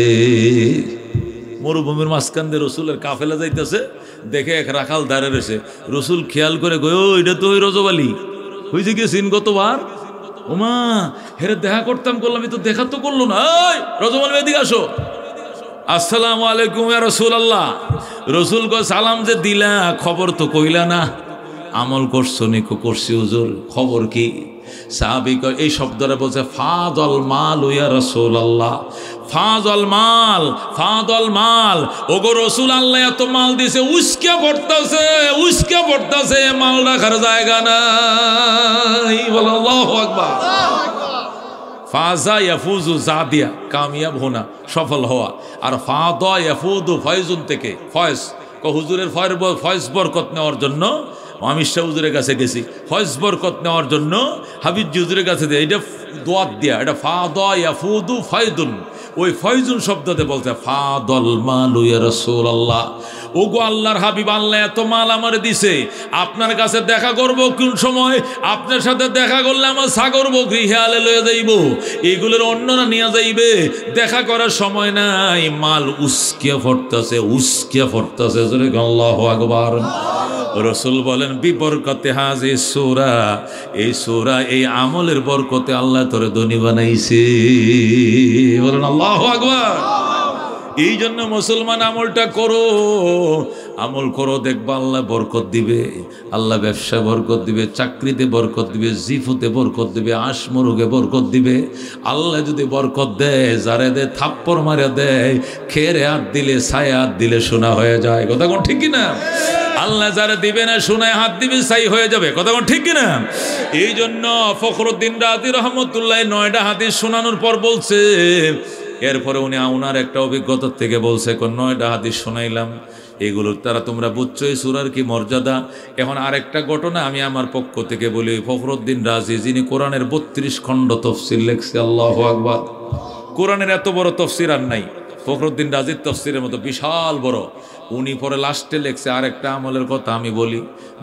মরুভূমির মাঝখান দিয়ে রসুলের কাফেলা যাইতেছে, দেখে এক রাখাল দাঁড়িয়ে রয়েছে। রসুল খেয়াল করে কই, ও এটা তো ওই রজবালি হয়েছে গেছিন গতবার। ওমা, হেরে দেখা করতাম, করলাম, তো দেখা তো করলো না। ওই রজবালি এদিকে আসো। আসসালামু আলাইকুম ইয়া রাসূলুল্লাহ। রসুল কো সালাম যে দিলা, খবর তো কইলা না। আমল করছো নি? করছি হুজুর। খবর কি? সাহাবী কয় এই শব্দটা বলছে ফাদল মাল ইয়া রাসূলুল্লাহ। ফাদল মাল, ফাদল মাল। ওগো রাসূল, আল্লাহ এত মাল দিছে, উস্কে পড়তাছে, মাল রাখার জায়গা নাই। বল আল্লাহু আকবার। ফাজা ইয়াফুজু জাদিয়া, কামিয়াব হোনা, সফল হওয়া। আর ফাদা ইয়াফুদু, ফয়জুন থেকে ফয়েজ। হুজুরের ফয়েজ বরকত নেওয়ার জন্য আমির শাহ হুজুরের কাছে গেছি, ফয়েজ বরকত নেওয়ার জন্য হাবিব হুজুরের কাছে দিয়ে, এটা দোয়াত দিয়া, এটা ফাদা ইয়াফুদু ফয়দুন। ওই ফয়জুন শব্দতে বলছে ফাদল মাল ইয়া রাসূলুল্লাহ। ওগো আল্লাহর হাবিব, আল্লাহ এত মাল আমারে দিছে, আপনার কাছে দেখা করব কোন সময়? আপনার সাথে দেখা করলে আমার ছাগল বকরি হেয়ালে লয়ে যাইব, এগুলোর অন্যরা নিয়ে যাইবে, দেখা করার সময় নাই। মাল উস্কিয়া পড়তাছে। জোরে আল্লাহু আকবার। রসুল বলেন বিবরকতে হাজি সূরা, এই সূরা, এই আমলের বরকতে আল্লাহ তোরে ধনী বানাইছে। বলেন আল্লাহু আকবার। এই জন্য মুসলমান আমলটা করো, আমল করো, দেখবা আল্লাহ বরকত দিবে। আল্লাহ ব্যবসা বরকত দিবে, চাকরিতে বরকত দিবে, জিফুতে বরকত দিবে, আশমরুগে বরকত দিবে। আল্লাহ যদি বরকত দেয়, যারে দে থাপ্পড় মারে দেয়, খেরে হাত দিলে ছায়া হাত দিলে শোনা হয়ে যায়। কথা কোন ঠিক কিনা? আল্লাহ যারা দিবে না শোনায় হাত দিবে সাই হয়ে যাবে, কথা ঠিক কিনা? এই জন্য ফখরুদ্দিন রাজি রহমতুল্লাহ 9টা হাদিস শোনানোর পর বলছে, এরপরে উনি ওনার একটা অভিজ্ঞতার থেকে বলছে 9টা হাদিস শোনাইলাম, এগুলোর দ্বারা তোমরা বুঝছো এই সূরার কি মর্যাদা। এখন আরেকটা ঘটনা আমি আমার পক্ষ থেকে বলি, ফখরুদ্দিন রাজি যিনি কোরআনের 32 খণ্ড তফসির লেখছে, আল্লাহু আকবার। কোরআনের এত বড় তফসির আর নাই, ফখরুদ্দিন রাজির তফসিরের মতো বিশাল বড়। উনি পরে লাস্টে লেখছে আরেকটা আমলের কথা আমি বলি,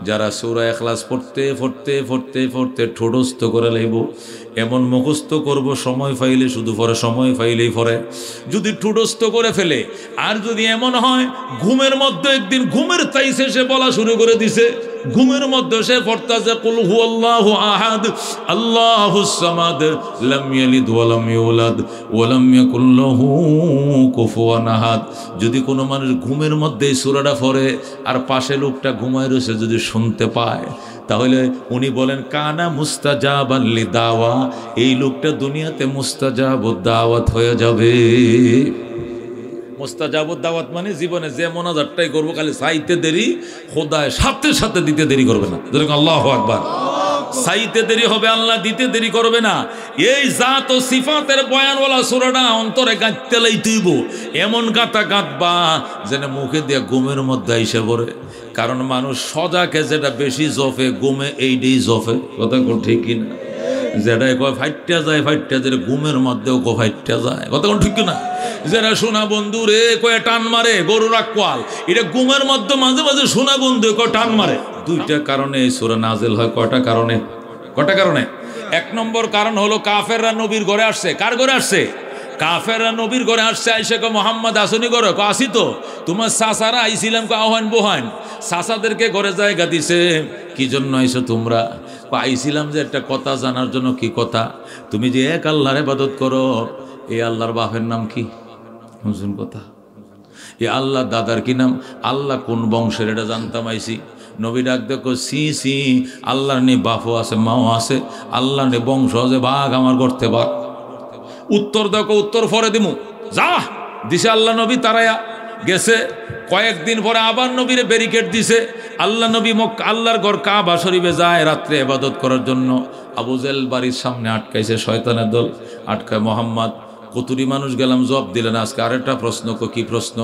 যারা সূরা ইখলাস পড়তে পড়তে পড়তে পড়তে ঠোঁটস্থ করে লাইব, এমন মুখস্থ করব সময় পাইলে শুধু পরে, সময় পাইলেই পরে, যদি ঠোঁটস্থ করে ফেলে। আর যদি এমন হয় ঘুমের মধ্যে একদিন ঘুমের তাইসে সে বলা শুরু করে দিছে, ঘুমের মধ্যে সে পড়তাছে কুল হুয়াল্লাহু আহাদ আল্লাহুস সামাদ লাম ইয়ালিদ ওয়া লাম ইউলাদ ওয়া লাম ইয়াকুল লাহু কুফুয়ান আহাদ। যদি কোনো মানুষ ঘুমের মধ্যে এই সূরাটা পড়ে আর পাশে লোকটা ঘুমায় রয়েছে যদি শুনতে পায়, তাহলে উনি বলেন কানা মুস্তাজাবান লিদাওয়া, এই লোকটা দুনিয়াতে মুস্তাজাবুদ দাওয়াত হয়ে যাবে। মুস্তাজাবুদ দাওয়াত মানে জীবনে যে মোনাজাতটাই করবো খালি চাইতে দেরি, খোদায় সাথে সাথে দিতে দেরি করবে না। আল্লাহু আকবার। চাইতে দেরি হবে, আল্লাহ দিতে দেরি করবে না। এই জাত ও সিফাতের বয়ানওয়ালা সূরাটা অন্তরে গাঁথতে লাইতেইব, এমন গাঁথা গাঁথবা যেন মুখে দিয়ে ঘুমের মধ্যে আইসে পড়ে। কারণ মানুষ সজাকে যেটা বেশি জফে, ঘুমে এইটাই জফে, কথা কোন ঠিক কিনা? যেটাই কয় ফাইটটা যায়, ফাইটটা যায়, ঘুমের মধ্যেও কো ফাইটটা যায়, কথা কোন ঠিক কিনা? যারা সোনা বন্ধু রে কয়ে টান মারে, গরুর আক্কাল, এটা ঘুমের মধ্যে মাঝে মাঝে সোনা বন্ধু কয় টান মারে। দুইটা কারণে এই সূরা নাজিল হয়। কয়টা কারণে? কয়টা কারণে? 1 নম্বর কারণ হলো কাফেররা নবীর ঘরে আসছে। কার ঘরে আসছে? কাফেররা নবীর ঘরে আসছে। আইসে কো মোহাম্মদ আসনি ঘরে? কো আসি তো, তোমার চাচারা আইছিলাম, কো আহ্বান বোহান। চাচাদেরকে ঘরে জায়গা দিছে। কি জন্য আইসো তোমরা? কো আইছিলাম যে একটা কথা জানার জন্য। কি কথা? তুমি যে এক আল্লাহর ইবাদত করো, এই আল্লাহর বাপের নাম কি? শুন কথা, এ আল্লাহ দাদার কি নাম? আল্লাহ কোন বংশের এটা জানতাম আইসি। নবী ডাক দেখো, সি সি, আল্লাহর নে বাপও আছে, মাও আছে, আল্লাহর নে বংশ আছে, বাঘ আমার করতে বাঘ। উত্তর দেখো, উত্তর পরে দিমু, যা দিছে আল্লাহ নবী তারায়া গেছে। কয়েকদিন পরে আবার নবীরে ব্যারিকেড দিছে। আল্লাহ নবী আল্লাহর ঘর কাবা শরীফে যায় রাত্রে ইবাদত করার জন্য। আবু জেহেল বাড়ির সামনে আটকাইছে, শয়তানের দল আটকায়। মোহাম্মদ কতুরি মানুষ গেলাম, জবাব দিলেন। আজকে আরেকটা প্রশ্ন। কি প্রশ্ন?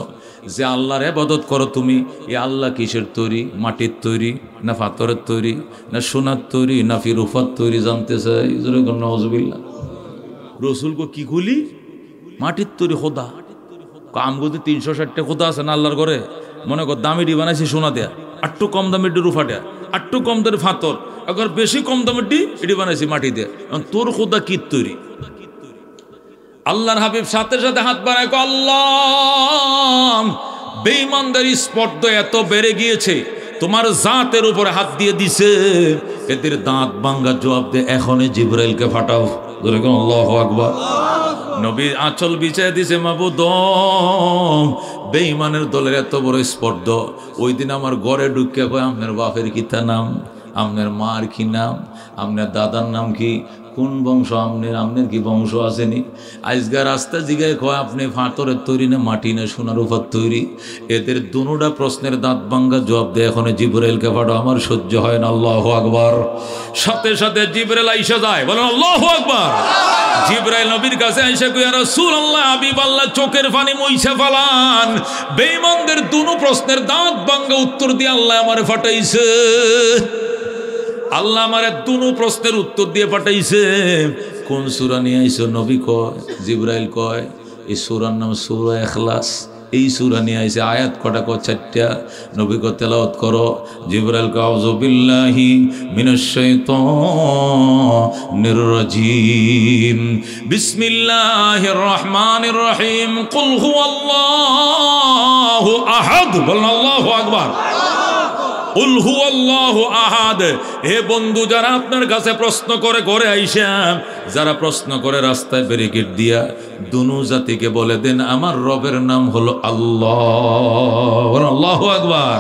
যে আল্লাহর ইবাদত করো তুমি, এ আল্লাহ কিসের তৈরি? মাটির তৈরি না পাথরের তৈরি না সোনার তৈরি না ফিরুফার তৈরি? জানতে চাই। নাউজুবিল্লাহ। রসুল কো কি খুলি? মাটির তৈরি খোদা। আমগোতে 360টা খোদা আছে না আল্লাহর ঘরে? মনে কর দামিটি বানাইছি সোনা দেয়া, আটটু কম দামের রুফা দেয়া, আটটু কম দামের ফাতর, আবার বেশি কম দামের এটি বানাইছি মাটি দেয়া। তোর খোদা কি তৈরি? আল্লাহর হাবিব সাথে সাথে হাত বাড়ায়, আল্লাহ বেঈমানদের স্পর্ধ এত বেড়ে গিয়েছে, তোমার জাতের উপরে হাত দিয়ে দিছে, এদের দাঁত ভাঙা জবাব দে, এখনই জিবরাইলকে ফাটাও। আল্লাহু আকবার। নবী আঁচল বিছায় দিছে, মাবুদ বেঈমানের দলের এত বড় স্পর্ধ। ওই দিন আমার ঘরে ঢুকে কয়, আপনার বাপের কিতা নাম? আপনার মার কি নাম? আপনার দাদার নাম কি? কোন বংশ আপনার কি বংশ আসেনি? আজগা রাস্তা জিগায় কয়, আপনি ফাতরের তৈরি না মাটি না সোনার উপর তৈরি? এদের দুটা প্রশ্নের দাঁত ভাঙ্গা জবাব দেয়, এখন জিবরাইলকে পাঠাও, আমার সহ্য হয় না। আল্লাহু আকবার। সাথে সাথে জিবরাইল আইসা যায়, বলেন আল্লাহু আকবার। জিবরাইল নবীর কাছে আইসা কয়, ইয়া রাসূলুল্লাহ, হাবিব আল্লাহ, চোখের পানি মুইছা ফালান, বেঈমানদের দুটো প্রশ্নের দাঁত ভাঙ্গা উত্তর দিয়ে আল্লাহ আমারে ফাটাইছে। আল্লাহ আমারে দুটো প্রশ্নের উত্তর দিয়ে পাঠাইছে। কোন সূরা নিয়ে আইছো? নবী কয়, জিবরাইল কয়, এই সূরার নাম সূরা ইখলাস। এই সূরা নিয়ে আইছে। আয়াত কটা? কয় 4টা। নবী কয় তেলাওয়াত করো। জিবরাইল কয়, আউযু বিল্লাহি মিনাশ শাইতানির রাজিম, বিসমিল্লাহির রহমানির রহিম, কুল হুয়াল্লাহু আহাদ। বলেন আল্লাহু আকবার। কুল হুয়াল্লাহু আহাদ। হে বন্ধু, যারা আপনার কাছে প্রশ্ন করে ঘরে আইসা, যারা প্রশ্ন করে রাস্তায় ব্যারিকেড দিয়া, দুনু জাতিকে বলে দেন আমার রবের নাম হলো আল্লাহ। আল্লাহু আকবার।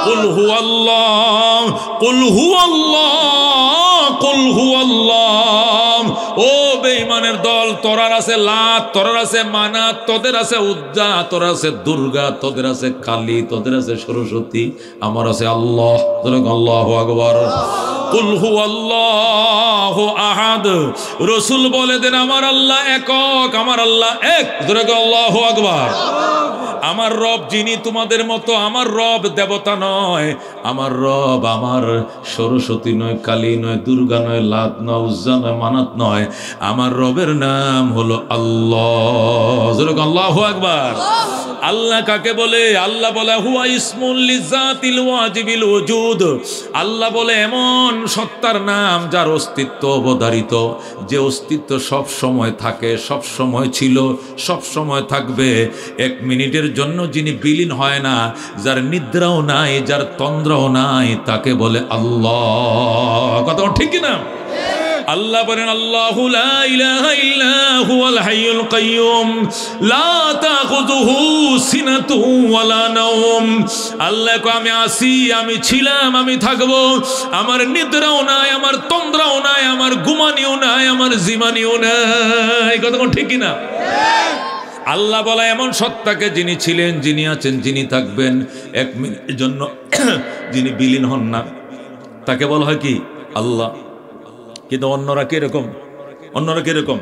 কুল হুয়াল্লাহ, কুল হুয়াল্লাহ, কুল হুয়াল্লাহ। ও ও বেঈমানের দল, তোরার আছে লাত, তোরার আছে মানাত, তোদের আছে উজ্জা, তোর আছে দুর্গা, তোদের আছে কালী, তোদের আছে সরস্বতী, আমার আছে আল্লাহ। আল্লাহু আকবার। কুল হুয়াল্লাহু আহাদ। রাসূল বলে দেন আমার আল্লাহ একক, আমার আল্লাহ এক। আল্লাহু আকবার। আমার রব যিনি তোমাদের মতো, আমার রব দেবতা নয়, আমার রব আমার সরস্বতী নয়, কালী নয়, দুর্গা নয়, লাত নয়, উজ্জা নয়, মানাত নয়, আমার রবের নাম হলো আল্লাহ। আল্লাহু আকবার। আল্লাহ কাকে বলে? আল্লাহ বলে হুয়া ইসমুল লিজাতিল ওয়াজিবিল ওজুদ। আল্লাহ বলে এমন সত্তার নাম যার অস্তিত্ব অবধারিত, যে অস্তিত্ব সব সময় থাকে, সব সময় ছিল, সব সময় থাকবে। এক মিনিটের জন্য যিনি বিলীন হয় না, যার নিদ্রাও নাই, যার তন্দ্রাও নাই, তাকে বলে আল্লাহ। কথা ঠিক না? আল্লাহ বলেন আল্লাহু লা ইলাহা ইল্লা হুয়াল হাইয়ুল কাইয়ুম লা তাখুযুহু সিনাতুন ওয়ালা নাওম। আল্লাহ কয় আমি আছি, আমি ছিলাম, আমি থাকবো, আমার নিদ্রাও নাই, আমার তন্দ্রাও নাই, আমার ঘুমানিও নাই, আমার জিমানিও নাই। কথা ঠিক কি না? আল্লাহ বলা এমন সত্তাকে যিনি ছিলেন, যিনি আছেন, যিনি থাকবেন, এক মিনিটের জন্য যিনি বিলীন হন না, তাকে বলা হয় কি? আল্লাহ। কিন্তু অন্যরা কিরকম? অন্যরা কিরকম?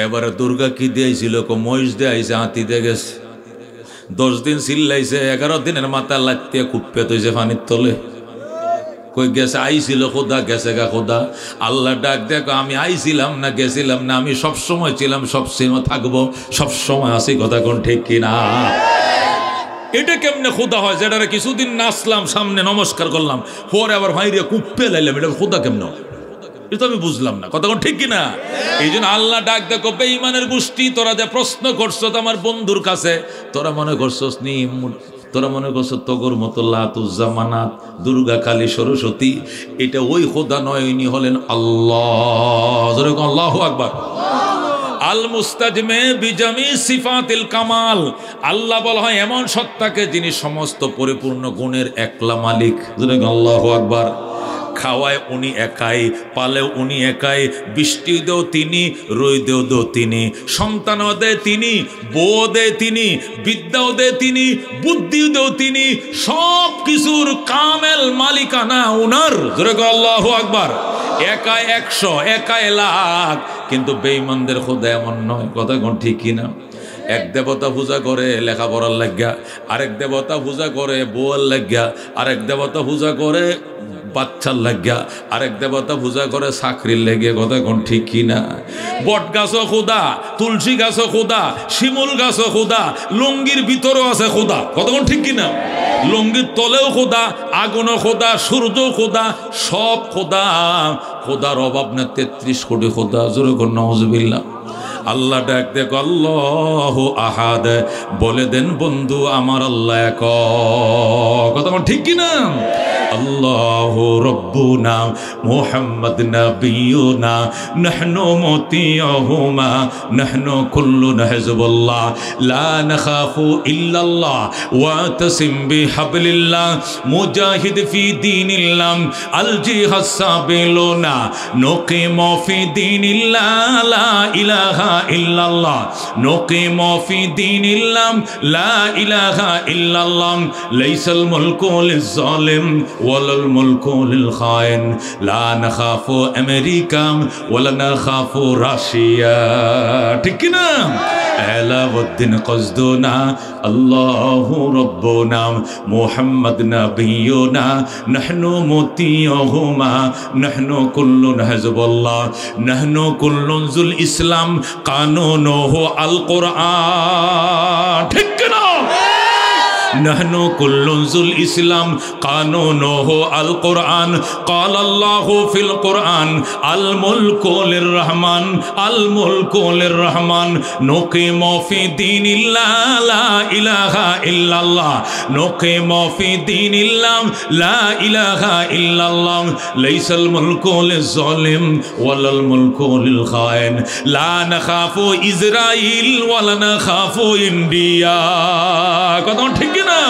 এবারে দুর্গা কি দিয়েছিল? মহিষ দিয়ে আইসে, হাতি দিয়ে গেছে, 10 দিন চিল্লাইছে, 11 দিনের মাথা লাত্তিয়া কুটপে তৈছে পানির তলে। কই গেছে? আইছিল খোদা, গেছে গা খোদা। আল্লাহ ডাক দেখো আমি আইছিলাম না, গেছিলাম না, আমি সব সময় ছিলাম, সব সময় থাকবো, সব সময় আছি। কথা কোন ঠিক কিনা? এটা কেমনে খোদা হয়? যেটা কিছুদিন নাচলাম, সামনে নমস্কার করলাম, পরে আবার ভাইরে কুপ্পে লাইলাম, এটা খোদা কেমন? এটা তো আমি বুঝলাম না। কথা ঠিক কিনা? এই জন্য আল্লাহ ডাক দেখো বেঈমানের গোষ্ঠী, তোরা যে প্রশ্ন করছো আমার বন্ধুর কাছে, তোরা মনে করছো তোরা মনে করছো তগর মতো লাত, উজ্জা, মানাত, দুর্গা, কালী, সরস্বতী, এটা ওই খোদা নয়, ইনি হলেন আল্লাহ। আল্লাহু আকবার। আল মুস্তাজমে বিজামি সিফাতিল কামাল। আল্লাহ বলা হয় এমন সত্তাকে যিনি সমস্ত পরিপূর্ণ গুণের একলা মালিক। আল্লাহু আকবার। খাওয়ায় উনি একাই, পালেও উনি একাই, বৃষ্টি দেও তিনি, রই দেও তিনি, সন্তানও দেয় তিনি, বউ দেয় তিনি, বিদ্যাও দেয় তিনি, বুদ্ধিও দেও তিনি, সব কিছুর কামেল মালিকানা উনার। আল্লাহু আকবার। একাই 100, একাই লাখ। কিন্তু বেঈমানদের খোদা এমন নয়। কথা কোন ঠিক কিনা? এক দেবতা পূজা করে লেখাপড়ার লাগিয়া, আরেক দেবতা পূজা করে বউয়ের লাগিয়া, আরেক দেবতা পূজা করে বাচ্চার লাগিয়া, আরেক দেবতা পূজা করে চাকরির লেগে। কথা কোন ঠিক কিনা? বট গাছও খোদা, তুলসী গাছও খোদা, শিমুল গাছও খোদা, লুঙ্গির ভিতরেও আছে খোদা। কথা কোন ঠিক কিনা? লুঙ্গির তলেও খোদা, আগুনও খোদা, সূর্য খোদা, সব খোদা। খোদার অভাব না, 33 কোটি খোদা। জোরে কোন নাউজুবিল্লাহ। আল্লাহ ডাক দেখো আল্লাহু আহাদ। বলে দেন বন্ধু আমার আল্লাহ এক। কথা ঠিক কিনা? আল্লাহু রব্বুনা মুহাম্মদ নবিয়ুনা নাহনু মুতিয়ুহুমা নাহনু কুল্লুন হিজবুল্লাহ লা নাখাফু ইল্লাল্লাহ ওয়া তাসিম বিহাবলিল্লাহ মুজাহিদ ফি দীনিল্লাহ আল জিহাদ সাবিলুনা নুকিমু ফি দীনিল্লাহ লা ইলাহা ইল্লাল্লাহ নুকিমু ফি দীনিল্লাহ লা ইলাহা ইল্লাল্লাহ লাইসাল মুলকু লিজ-জালিম ওয়ালাল মুলকু লিল খায়েন লা নাখাফু আমেরিকা ওয়ালা নাখাফু রাশিয়া। ঠিক কি না? আলাউদ্দিন কসদুনা আল্লাহু রব্বুনা মুহাম্মদ নবিয়ুনা নাহনু মুতিয়ুহুমা নাহনু কুল্লুন হিজবুল্লাহ নাহনু কুল্লুন জুল ইসলাম কানুনুহু আল কুরআন। ঠিক কি না? نحن كل ذو الإسلام قانونه القرآن قال الله في القرآن الملك للرحمن الملك للرحمن نقيم في دين الله لا إله إلا الله نقيم في دين الله لا إله إلا الله ليس الملك للظالم ولا الملك للخائن لا نخاف إسرائيل ولا نخاف إنديا। কথা ঠিক না?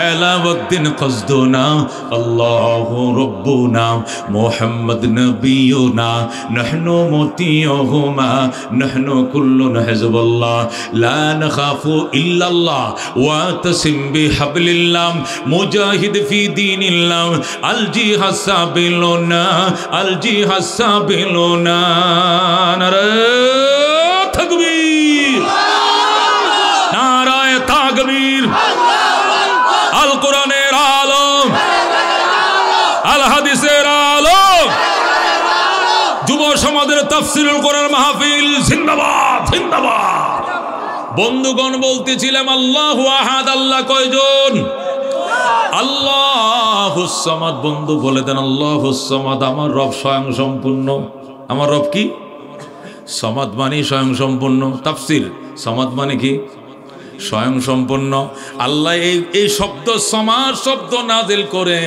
এলাউদ্দিন কসদুনা আল্লাহু রব্বুনা মুহাম্মদ নবিয়ুনা নাহনু মুতিয়ুহুমা নাহনু কুল্লুন হিজবুল্লাহ লা নাখাফু ইল্লাল্লাহ ওয়া তাসিম বিহাবলিল্লাহ মুজাহিদ ফি দীনিল্লাহ আল জিহাদ সাবিলুনা আল জিহাদ সাবিলুনা নারে তাকবীর নারায়ে তাকবীর আল কোরআনের আলম আল হাদিসের আলম যুব সমাজের তাফসীরুল কোরআন মাহফিল জিন্দাবাদ জিন্দাবাদ। বন্ধুগণ বলতেছিলাম আল্লাহু আহাদ, আল্লাহ কয়জন? আল্লাহুস সামাদ। বন্ধু বলে দেন আল্লাহুস সামাদ। আমার রব স্বয়ং সম্পূর্ণ। আমার রব কি? সামাদ মানে স্বয়ং সম্পূর্ণ। তাফসীর সামাদ মানে কি? স্বয়ং সম্পূর্ণ। আল্লাহ এই শব্দ সমাজ শব্দ নাজিল করে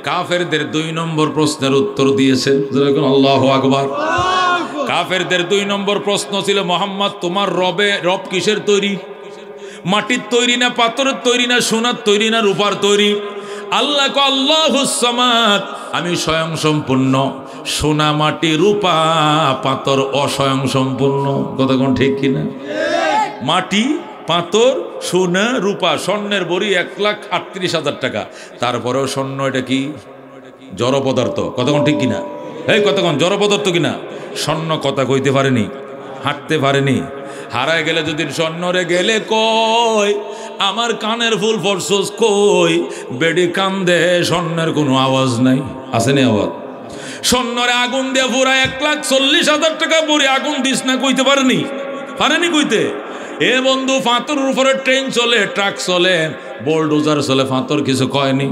কাফেরদের 2 নম্বর প্রশ্নের উত্তর দিয়েছেন। যেরকম আল্লাহু আকবার। কাফেরদের 2 নম্বর প্রশ্ন ছিল, মোহাম্মদ তোমার রব কিসের তৈরি? মাটির তৈরি না পাথরের তৈরি না সোনার তৈরি না রূপার তৈরি? আল্লাহ কো আল্লাহুস সামাদ, আমি স্বয়ং সম্পূর্ণ। সোনা মাটি রূপা পাথর অস্বয়ং সম্পূর্ণ। কথা কোন ঠিক কিনা? মাটি পাথর সোনা রূপা স্বর্ণের বড়ি 1,38,000 টাকা, তারপরেও স্বর্ণ এটা কি? জড় পদার্থ। কতক্ষণ ঠিক কিনা? এই কতক্ষণ জড় পদার্থ কিনা? স্বর্ণ কথা কইতে পারেনি, হাঁটতে পারেনি। হারায় গেলে যদি স্বর্ণরে গেলে কই আমার কানের ফুল ফরসোস কই, বেডি কান্দে স্বর্ণের কোনো আওয়াজ নাই। আসেনি আওয়াজ? স্বর্ণরে আগুন দিয়ে পুরা 1,40,000 টাকা বড়ি আগুন দিস না, কইতে পারেনি? পারেনি কইতে। এ বন্ধু পাথরের উপরে ট্রেন চলে, ট্রাক চলে, বোলডোজার চলে, পাথর কিছু কয়নি।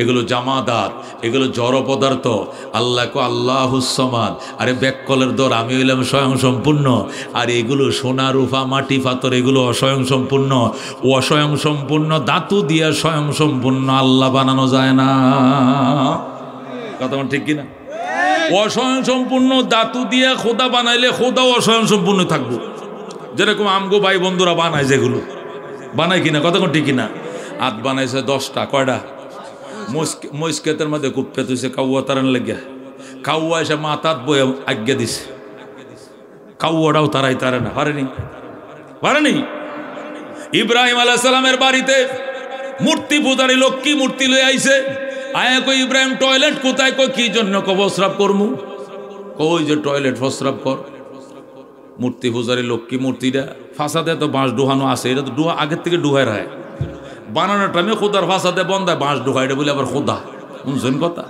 এগুলো জামাদাত, এগুলো জড় পদার্থ। আল্লাহ কো আল্লাহুস সামাদ। আরে ব্যাককলের দর আমি হইলাম স্বয়ং সম্পূর্ণ। আর এগুলো সোনা রূপা মাটি পাথর এগুলো অস্বয়ং সম্পূর্ণ। অস্বয়ং সম্পূর্ণ ধাতু দিয়া স্বয়ং সম্পূর্ণ আল্লাহ বানানো যায় না। কথা ঠিক কিনা? অস্বয়ং সম্পূর্ণ ধাতু দিয়া খোদা বানাইলে খোদাও অস্বয়ং সম্পূর্ণ থাকবো। যেরকম আমগো ভাই বন্ধুরা বানায়, যেগুলো বানায় কিনা? কতক্ষণ ঠিক কিনা? হাত বানাইছে 10টা, কয়টা? মস্কেতের মধ্যে কুপ্পে তুইছে কাউয়া তারান লেগে, কাউয়া এসে মাথাত বয়ে আজ্ঞা দিছে, কাউয়াটাও তারাই তারে না। পারেনি? পারেনি? ইব্রাহিম আলাইহিস সালামের বাড়িতে মূর্তি পূজারী লোক কি মূর্তি লই আইছে। আয়া কই ইব্রাহিম টয়লেট কোথায়? কই কি জন্য? কো প্রস্রাব করমু। কই যে টয়লেট প্রস্রাব কর। মূর্তি পূজারী লক্ষ্মী মূর্তিটা ফাঁসাতে তো বাঁশ ডুহানো আছে, এটা তো ডুহা আগের থেকে ডুহায় রায়। বানানোর টাইমে খোদার ফাঁসাতে বন্ধায় বাঁশ ডুহায়, এটা বলে আবার খোদা। শুনছেন কথা?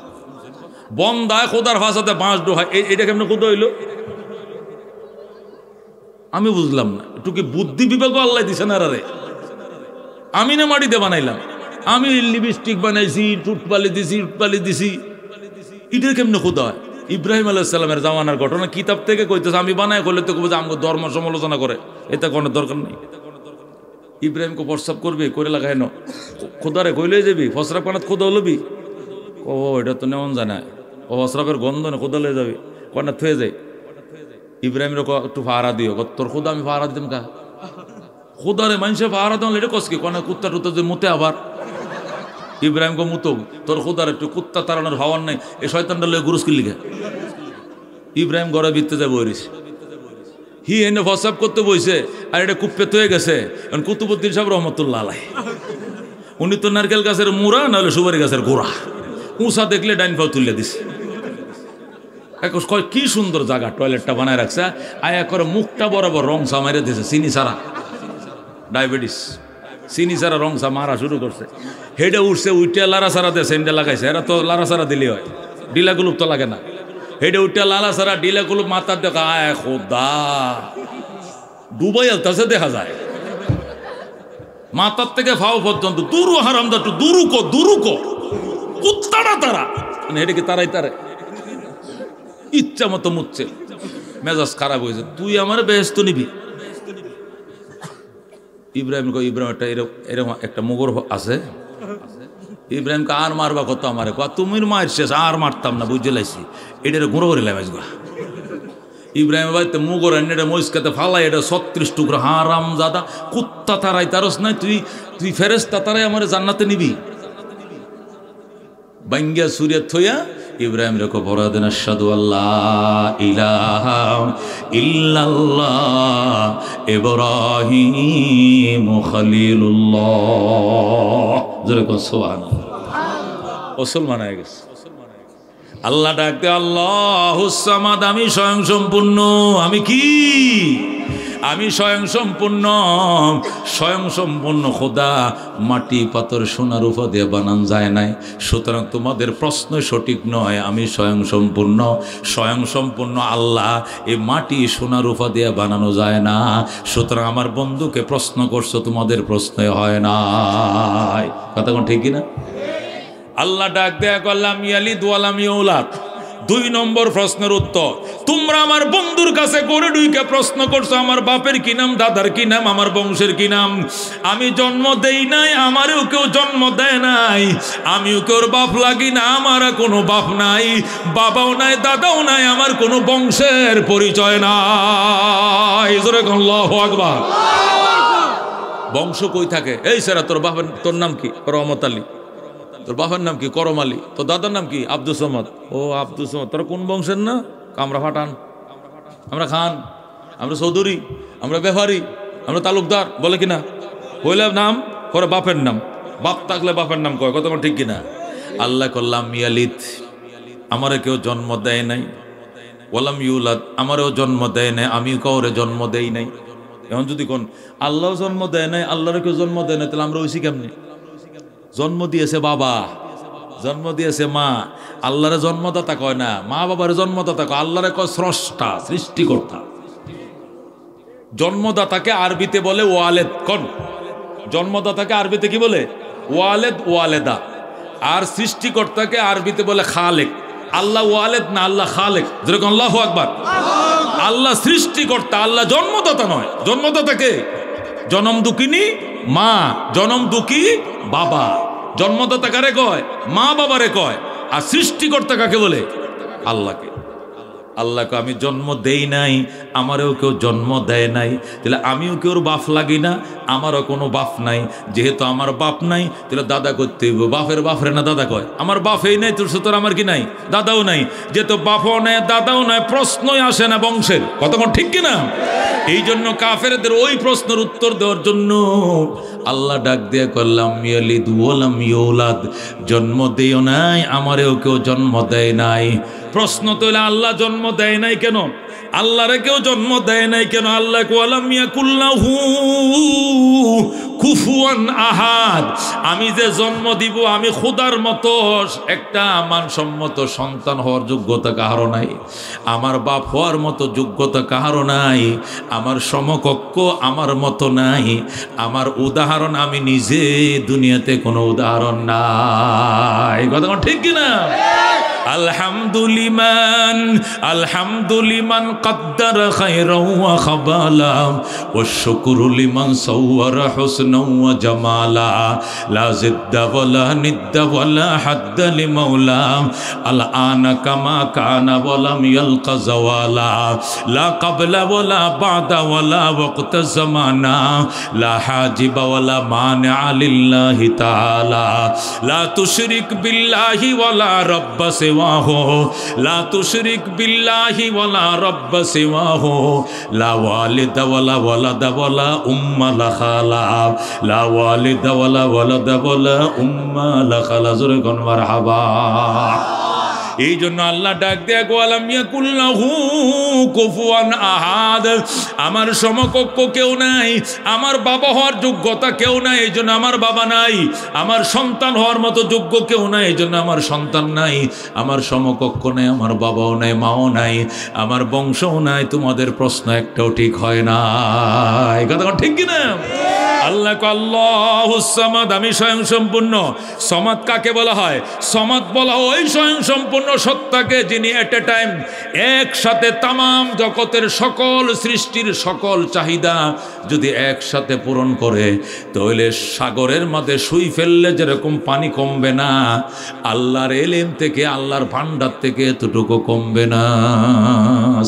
বন্ধায় খোদার ফাঁসাতে বাঁশ ডুহায়, এটা কেমন খোদা হইল? আমি বুঝলাম না। একটু কি বুদ্ধি বিবেক আল্লাহ দিছে না রে? আমি না মাটিতে বানাইলাম? আমি লিপস্টিক বানাইছি, টুটপালি দিছি, উটপালি দিছি, এটা কেমন খোদা হয়? ইব্রাহিম আলাইহিস সালামের জামানার ঘটনা, কিতাব থেকে কইতেছে। আমি বানায় করলে তো কবে আমগো ধর্ম সমালোচনা করে, এটা কোনো দরকার নেই। ইব্রাহিমকে প্রস্রাব করবি করে লাগাই ন খোদারে কইলে যাবি ফসরাব কানাত খোদা লবি। ও এটা তো নেওয়া জানায়, ও ফসরাবের গন্ধ না খোদা লয়ে যাবি, কন্যা থুয়ে যায়। ইব্রাহিমের একটু ফাহারা দিও, তোর খোদা আমি ফাহারা দিতাম কা? খোদারে মানুষের ফাহারা দেওয়া এটা কসকি কন্যা কুত্তা টুত্তা যে মুতে আবার। ইব্রাহিমকে মুতো, তোর খোদার একটু কুত্তা তাড়ানোর হওয়ার নাই, এই শয়তানটা লয়ে গুরুস্কির লিখে। ইব্রাহিম ঘরে ভিতরে যায় বইরিস, হি এনে ফসাব করতে বইছে, আর এটা কুপ্পে হয়ে গেছে। কুতুবুদ্দিন সাহেব রহমতুল্লাহ আলাইহি, উনি তো নারকেল গাছের মুড়া নাহলে সুপারি গাছের গোড়া, উঁচা দেখলে ডাইন পাও তুলে দিছে। কয় কি সুন্দর জায়গা, টয়লেটটা বানায় রাখছে। আয়া করে মুখটা বরাবর রংসা মারে দিছে, চিনি ছাড়া। ডায়াবেটিস, চিনি ছাড়া রংসা মারা শুরু করছে। হেডে উঠছে, উইটা লারা ছাড়া দিয়ে সেন্ডে লাগাইছে। এরা তো লারা ছাড়া দিলে হয়, ডিলা গুলুপ তো লাগে না। হেডে উঠটা লালা ছাড়া ডিলা গুলুপ মাথার দেখা, আয় খোদা ডুবাই আলতাছে দেখা যায় মাথার থেকে ফাও পর্যন্ত। দুরু হারামদা, একটু দুরুকো কুত্তাটা তারা, হেডে কি তারাই তারে ইচ্ছা মতো মুচ্ছে। মেজাজ খারাপ হয়েছে, তুই আমার বেহেস্ত নিবি। ইব্রাহিম একটা এরকম একটা মুগর আছে। ইব্রাহিমকে আর মারবা কত আমারে, তুমি মায়ের শেষ আর মারতাম না, বুঝে লাইছি। এটার গুঁড়ো করে লাইস গা। ইব্রাহিম বাড়িতে মুগর এটা মহিষকাতে ফালাই এটা 36 টুকরা হারাম জাদা কুত্তা তারাই তারস নাই তুই ফেরেশতা তারাই আমার জান্নাতে নিবি বাঙ্গিয়া সুরিয়া থইয়া ইব্রাহিম রেখো পড়া দেন আশহাদু আল্লাহ ইলাহা ইল্লাল্লাহ ইব্রাহিম খলিলুল্লাহ জোরে কো সুবহানাল্লাহ মুসলমান হয়ে গেছে আল্লাহ ডাকতে আল্লাহুস সামাদ আমি স্বয়ং সম্পূর্ণ আমি কি আমি স্বয়ং সম্পূর্ণ খোদা মাটি পাথর সোনা রূপা দিয়ে বানান যায় নাই সুতরাং তোমাদের প্রশ্ন সঠিক নয় আমি স্বয়ং সম্পূর্ণ আল্লাহ এই মাটি সোনা রূপা দিয়ে বানানো যায় না সুতরাং আমার বন্ধুকে প্রশ্ন করছো তোমাদের প্রশ্নই হয় না কথা কোন ঠিক না আল্লাহ ডাক দেয়া করলাম ইয়ালিদ ওয়ালাম ইউলাদ 2 নম্বর প্রশ্নের উত্তর তোমরা আমার বন্ধুর কাছে করে ডুইকে প্রশ্ন করছো আমার বাপের কি নাম দাদার কি নাম আমার বংশের কি নাম আমি জন্ম দেই নাই আমারও কেউ জন্ম দেয় নাই আমিও কেউ বাপ লাগি না আমার কোনো বাপ নাই বাবাও নাই দাদাও নাই আমার কোনো বংশের পরিচয় নাই জোরে কোন আল্লাহু আকবার বংশ কই থাকে এই সেরা তোর নাম কি রহমত আলী তোর বাবার নাম কি করম আলী তোর দাদার নাম কি আব্দুল সামাদ ও আব্দুল সামাদ তোরা কোন বংশের না আমরা ফাটান আমরা খান আমরা চৌধুরী আমরা ব্যাপারী আমরা তালুকদার বলে কিনা হইলে নাম করে বাপের নাম বাপ থাকলে বাপের নাম কয় কত ঠিক কিনা আল্লাহ করলাম ইয়ালিদ আমারে কেউ জন্ম দেয় নাই ওয়ালাম ইউলাদ আমারও জন্ম দেয় নাই আমি কাউরে জন্ম দেই নাই এখন যদি কোন আল্লাহ জন্ম দেয় নাই আল্লাহরে কেউ জন্ম দেয় নাই তাহলে আমরা হইছি কেমনি জন্ম দিয়েছে বাবা জন্ম দিয়েছে মা আল্লাহরে জন্মদাতা কয় না মা বাবার জন্মদাতা কয় আল্লাহরে কয় স্রষ্টা সৃষ্টিকর্তা জন্মদাতাকে আরবিতে বলে ওয়ালেদ কোন জন্মদাতাকে আরবিতে কি বলে ওয়ালেদ ওয়ালেদা আর সৃষ্টিকর্তাকে আরবিতে বলে খালেক আল্লাহ ওয়ালেদ না আল্লাহ খালেক যেরকম আল্লাহু আকবার আল্লাহ সৃষ্টিকর্তা আল্লাহ জন্মদাতা নয় জন্মদাতাকে জনম দুঃখিনী মা জনম দুঃখী বাবা জন্মদাতা কারে কয় মা বাবারে কয় আর সৃষ্টিকর্তা কাকে বলে আল্লাহকে আল্লাহকে আমি জন্ম দেই নাই আমারও কেউ জন্ম দেয় নাই তাহলে আমিও কেউ বাপ লাগি না আমারও কোনো বাপ নাই যেহেতু আমার বাপ নাই তাহলে দাদা করতে হইব বাপের না দাদা কয় আমার বাপেই নাই তোর সুতরাং আমার কি নাই দাদাও নাই যেহেতু বাপও নাই দাদাও নাই প্রশ্নই আসে না বংশের কতক্ষণ ঠিক কিনা এই জন্য কাফেরদের ওই প্রশ্নের উত্তর দেওয়ার জন্য আল্লাহ ডাক দিয়ে করলাম ইয়ালিদ ওয়ালাম ইউলাদ জন্ম দিও নাই আমারেও কেউ জন্ম দেয় নাই প্রশ্ন তো আল্লাহ জন্ম দেয় নাই কেন আল্লাহরে কেউ জন্ম দেয় নাই কেন আল্লাহ ওয়ালাম ইয়াকুল্লাহু কুফুয়ান আহাদ আমি যে জন্ম দিব আমি খোদার মতো একটা মানসম্মত সন্তান হওয়ার যোগ্যতা কাহারও নাই আমার বাপ হওয়ার মতো যোগ্যতা কাহারও নাই আমার সমকক্ষ আমার মতো নাই আমার উদাহরণ আমি নিজে দুনিয়াতে কোনো উদাহরণ নাই কথা ঠিক কিনা আলহামদুলিমান কদ্দার খায়রাও ওয়া খাবালা ওয়া শুকরু লিমান সাওয়ারা হুসনাও ওয়া জামালা লা জিদ্দা ওয়ালা নিদ্দা ওয়ালা হাদ্দা লিমাওলা আল আনা কামা কানা ওয়া লাম ইয়ালকা জাওয়ালা লা ক্বাবলা ওয়ালা বাদা ওয়ালা ওয়াক্ত জামানা লা হাজিবা ওয়ালা মানিআ লিল্লাহি তাআলা লা তুশরিক বিল্লাহি ওয়ালা রাব্বা সিওয়াহু লা তুশরিক বিল্লাহি ওয়ালা রাব্বা সিওয়াহু লা ওয়ালিদা ওয়ালা ওয়ালাদা ওয়ালা উম্মা লা খালা লা ওয়ালিদা ওয়ালা ওয়ালাদা ওয়ালা উম্মা লা খালা জোরে কোন মারহাবা এই জন্য আল্লাহ ডাক দেয়া গোয়ালাম ইয়াকুল্লাহু কুফুয়ান আহাদ আমার সমকক্ষ কেউ নাই আমার বাবা হওয়ার যোগ্যতা কেউ নাই এই জন্য আমার বাবা নাই আমার সন্তান হওয়ার মতো যোগ্য কেউ নাই এই জন্য আমার সন্তান নাই আমার সমকক্ষ নাই আমার বাবাও নাই মাও নাই আমার বংশও নাই তোমাদের প্রশ্ন একটাও ঠিক হয় না এই কথা ঠিক কিনা আল্লাহ আল্লাহুস সামাদ আমি স্বয়ং সম্পূর্ণ সমাদ কাকে বলা হয় সমাদ বলা হয় ওই স্বয়ং সম্পূর্ণ সত্তাকে যিনি এট এ টাইম একসাথে তামাম জগতের সকল সৃষ্টির সকল চাহিদা যদি একসাথে পূরণ করে তাহলে সাগরের মাঝে সুই ফেললে যেরকম পানি কমবে না আল্লাহর ইলম থেকে আল্লাহর ভান্ডার থেকে এতটুকু কমবে না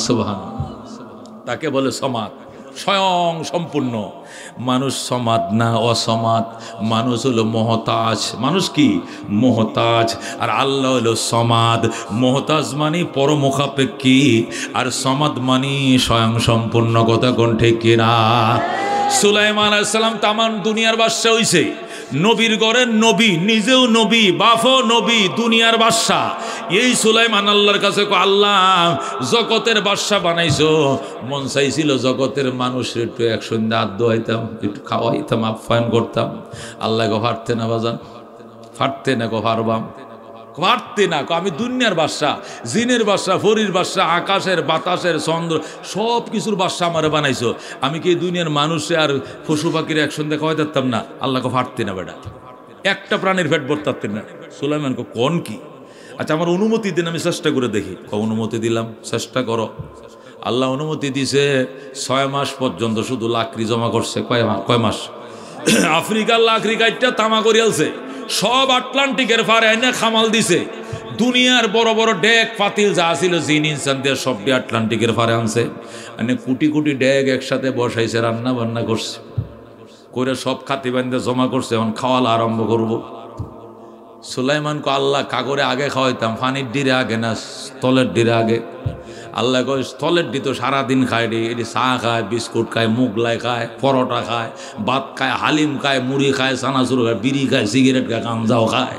সুবহানাল্লাহ তাকে বলে সমাদ, স্বয়ং সম্পূর্ণ। মানুষ সমাদ না, অসমাদ। মানুষ হলো মহতাজ। মানুষ কি? মহতাজ। আর আল্লাহ হলো সমাদ। মহতাজ মানে পরমুখাপেক্ষী, আর সমাদ মানে স্বয়ং সম্পূর্ণ। কথা কোন ঠিক কিনা? সুলাইমান আলাইহিস সালাম তামাম দুনিয়ার বাদশা হইছে। নবীর ঘরের নবী, নিজেও নবী, বাপও নবী, দুনিয়ার বাদশা। এই সুলাইমান আল্লাহর কাছে আল্লাহ জগতের বাদশা বানাইছো, মন চাইছিল জগতের মানুষের একটু এক সন্ধ্যা আদ্য হইতাম, একটু খাওয়াইতাম, আপ্যায়ন করতাম। আল্লাহ গো ফাটতে না বাজান, ফাটতে না গো পারবাম, পারতে না। আমি দুনিয়ার বাদশা, জিনের বাদশা, ফরির বাদশা, আকাশের বাতাসের চন্দ্র সব কিছুর বাদশা আমারে বানাইছো। আমি কি দুনিয়ার মানুষে আর পশু পাখির একসঙ্গে খাওয়াই দিতাম না? আল্লাহকে ফাটতে না বেটা, একটা প্রাণীর পেট ভরতে না। সুলাইমান কোন কি? আচ্ছা আমার অনুমতি দিন, আমি চেষ্টা করে দেখি। অনুমতি দিলাম, চেষ্টা করো। আল্লাহ অনুমতি দিছে। 6 মাস পর্যন্ত শুধু লাকড়ি জমা করছে। কয় মাস? আফ্রিকার লাকড়ি কাইটটা তামা করিয়ালছে, সব আটলান্টিকের পারে এনে খামাল দিছে। দুনিয়ার বড় বড় ডেক পাতিল যা ছিল জিন ইনসান দিয়ে সবটি আটলান্টিকের পারে আনছে। এনে কোটি কোটি ডেক একসাথে বসাইছে, রান্না বান্না করছে করে সব খাতি বান্ধে জমা করছে। এখন খাওয়ালা আরম্ভ করব। সুলাইমানকে আল্লাহ কাগরে আগে খাওয়াইতাম, পানির ডিরে আগে না স্থলের ডিরে আগে। আল্লাহ কয় স্থলের ডি তো সারাদিন খায় রে, এটি চা খায়, বিস্কুট খায়, মুগলাই খায়, পরোটা খায়, ভাত খায়, হালিম খায়, মুড়ি খায়, চানাচুর খায়, বিড়ি খায়, সিগারেট খায়, গাঞ্জাও খায়।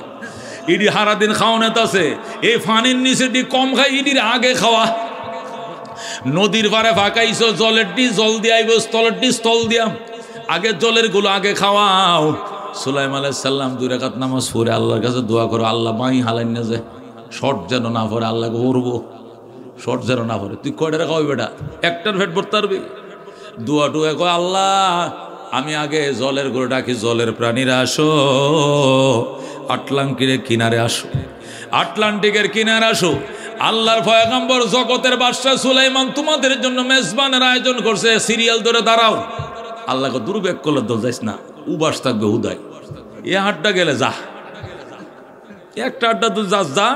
ইডি সারাদিন খাওয়ানোতে আছে। এই ফানির নিচে ডি কম খায়, ইডির আগে খাওয়া। নদীর পারে ফাঁকাইছো, জলের ডি জল দিয়ে আইব, স্থলের ডি স্থল দিয়া, আগে জলের গুলো আগে খাওয়াও। সুলাইমান আলাইহিস সালাম 2 রাকাত নামাজ পড়ে আল্লাহর কাছে দোয়া করো, আল্লাহ বাই হালাইন না যায়, শর্ট যেন না পড়ে। আল্লাহকে করবো শর্ট যেন না পড়ে। তুই কয়টা খাওয়াই বেটা? একটার ফেট ভরতে পারবি? দোয়া টুয়া কয় আল্লাহ আমি আগে জলের গরু ডাকি, জলের প্রাণীরা আসো, আটলান্টিকের কিনারে আসো, আটলান্টিকের কিনারে আসো। আল্লাহর পয়গম্বর জগতের বাদশা সুলাইমান তোমাদের জন্য মেজবানের আয়োজন করছে, সিরিয়াল ধরে দাঁড়াও। আল্লাহকে দুর্বেগ করলে দল যাইস না, উবাস থাকবে হুদায়। এ হাটটা গেলে যা, একটা আড্ডা তুই যাস, যা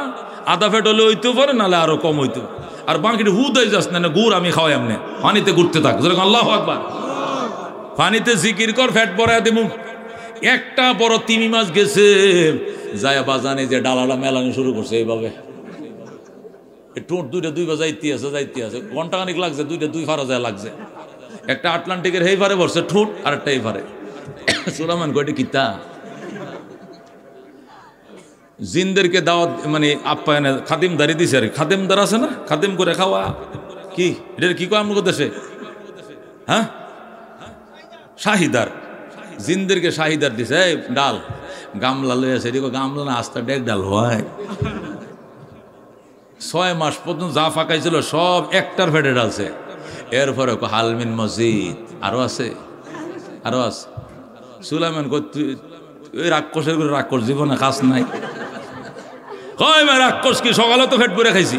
আধা ফেট হলে হইতেও পারে, নাহলে আরো কম হইতো। আর বাকিটা হুদায় যাস না, গুড় আমি খাওয়াই এমনি, পানিতে ঘুরতে থাক। আল্লাহু আকবার, পানিতে জিকির কর, ফ্যাট ভরায় দেবো। একটা বড় তিমি মাছ গেছে, যায় বাজানে যে ডালাটা মেলানো শুরু করছে এইভাবে। ঠোঁট দুইটা 2 যাইতে আছে, ঘন্টাখানিক লাগছে, 2 ফারা যায় লাগছে। একটা আটলান্টিকের হেই ফারে বসছে ঠোঁট, আর একটা এই ফারে। সুলাইমান কয়টা কিতা জিনদেরকে দাওয়াত মানে আপ্যায়নে খাদিমদারি দিছে। আর খাদিমদার আছে না, খাদিম করে খাওয়া কি, এটা কি কয় আমাদের দেশে? হ্যাঁ, শাহিদার। জিনদেরকে শাহিদার দিছে। এই ডাল গামলা লয়ে আছে, এদিকে গামলা না, আস্তা ডেক ডাল হয়। 6 মাস পর্যন্ত যা ফাঁকাইছিল সব একটার ফেটে ডালছে। এরপরে হালমিন মসজিদ আরো আছে, আরো আছে। সুলাইমান ওই রাক্ষসের করে রাক্ষস জীবনে কাজ নাই। কয় রাক্ষস কি, সকালে তো ফেট ভরে খাইছি।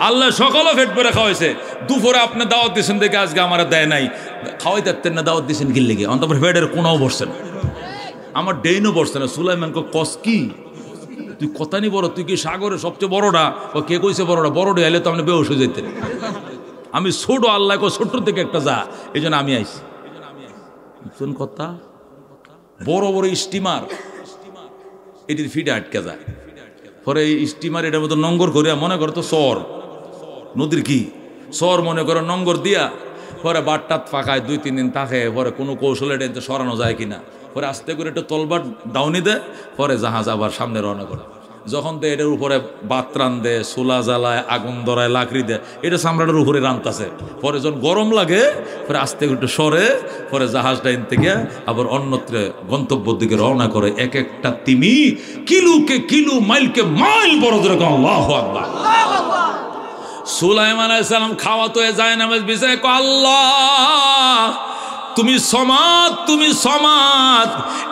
আল্লাহ সকালে ফেট ভরে খাওয়াইছে, দুপুরে আপনি দাওয়াত দিচ্ছেন দেখে আজকে আমার দেয় নাই। খাওয়াই থাকতেন না, দাওয়াত দিচ্ছেন কি লেগে? অন্তপর ফেটের কোনাও বসছে না, আমার ডেইনও বসছে না। সুলাইমান কস কি, তুই কথা নি বড়, তুই কি সাগরের সবচেয়ে বড়টা? ও কে কইছে বড়টা? বড়টা এলে তো আপনি বেউস হয়ে যেতেন। আমি ছোট, আল্লাহ ছোট থেকে একটা যা, এই জন্য আমি আইছি। কথা বড় বড় স্টিমার এটির ফিটে আটকে যায়। পরে এই স্টিমার এটার মতো নঙ্গর করিয়া, মনে করো তো চর নদীর কি চর মনে করো নঙ্গর দিয়া, পরে বাটটাত ফাঁকায় 2-3 দিন থাকে। পরে কোনো কৌশলে এটা সরানো যায় কিনা, পরে আস্তে করে একটু তলবার ডাউনি দেয়, পরে জাহাজ আবার সামনে রওনা করে। যখন তো এটার উপরে বাত রান দেয়, চুলা জ্বালায়, আগুন ধরায়, লাকড়ি দেয়, এটা চামড়াটার উপরে রানতাছে। পরে যখন গরম লাগে, পরে আস্তে একটু সরে, পরে জাহাজটা এন থেকে আবার অন্যত্র গন্তব্যের দিকে রওনা করে। এক একটা তিমি কিলোকে কিলো, মাইলকে মাইল বড় ধরে। আল্লাহু আকবার। সুলাইমান আলাইহিস সালাম খাওয়া তো যায় নামাজ বিছায়, আল্লাহ তুমি সমাদ, তুমি সমাদ।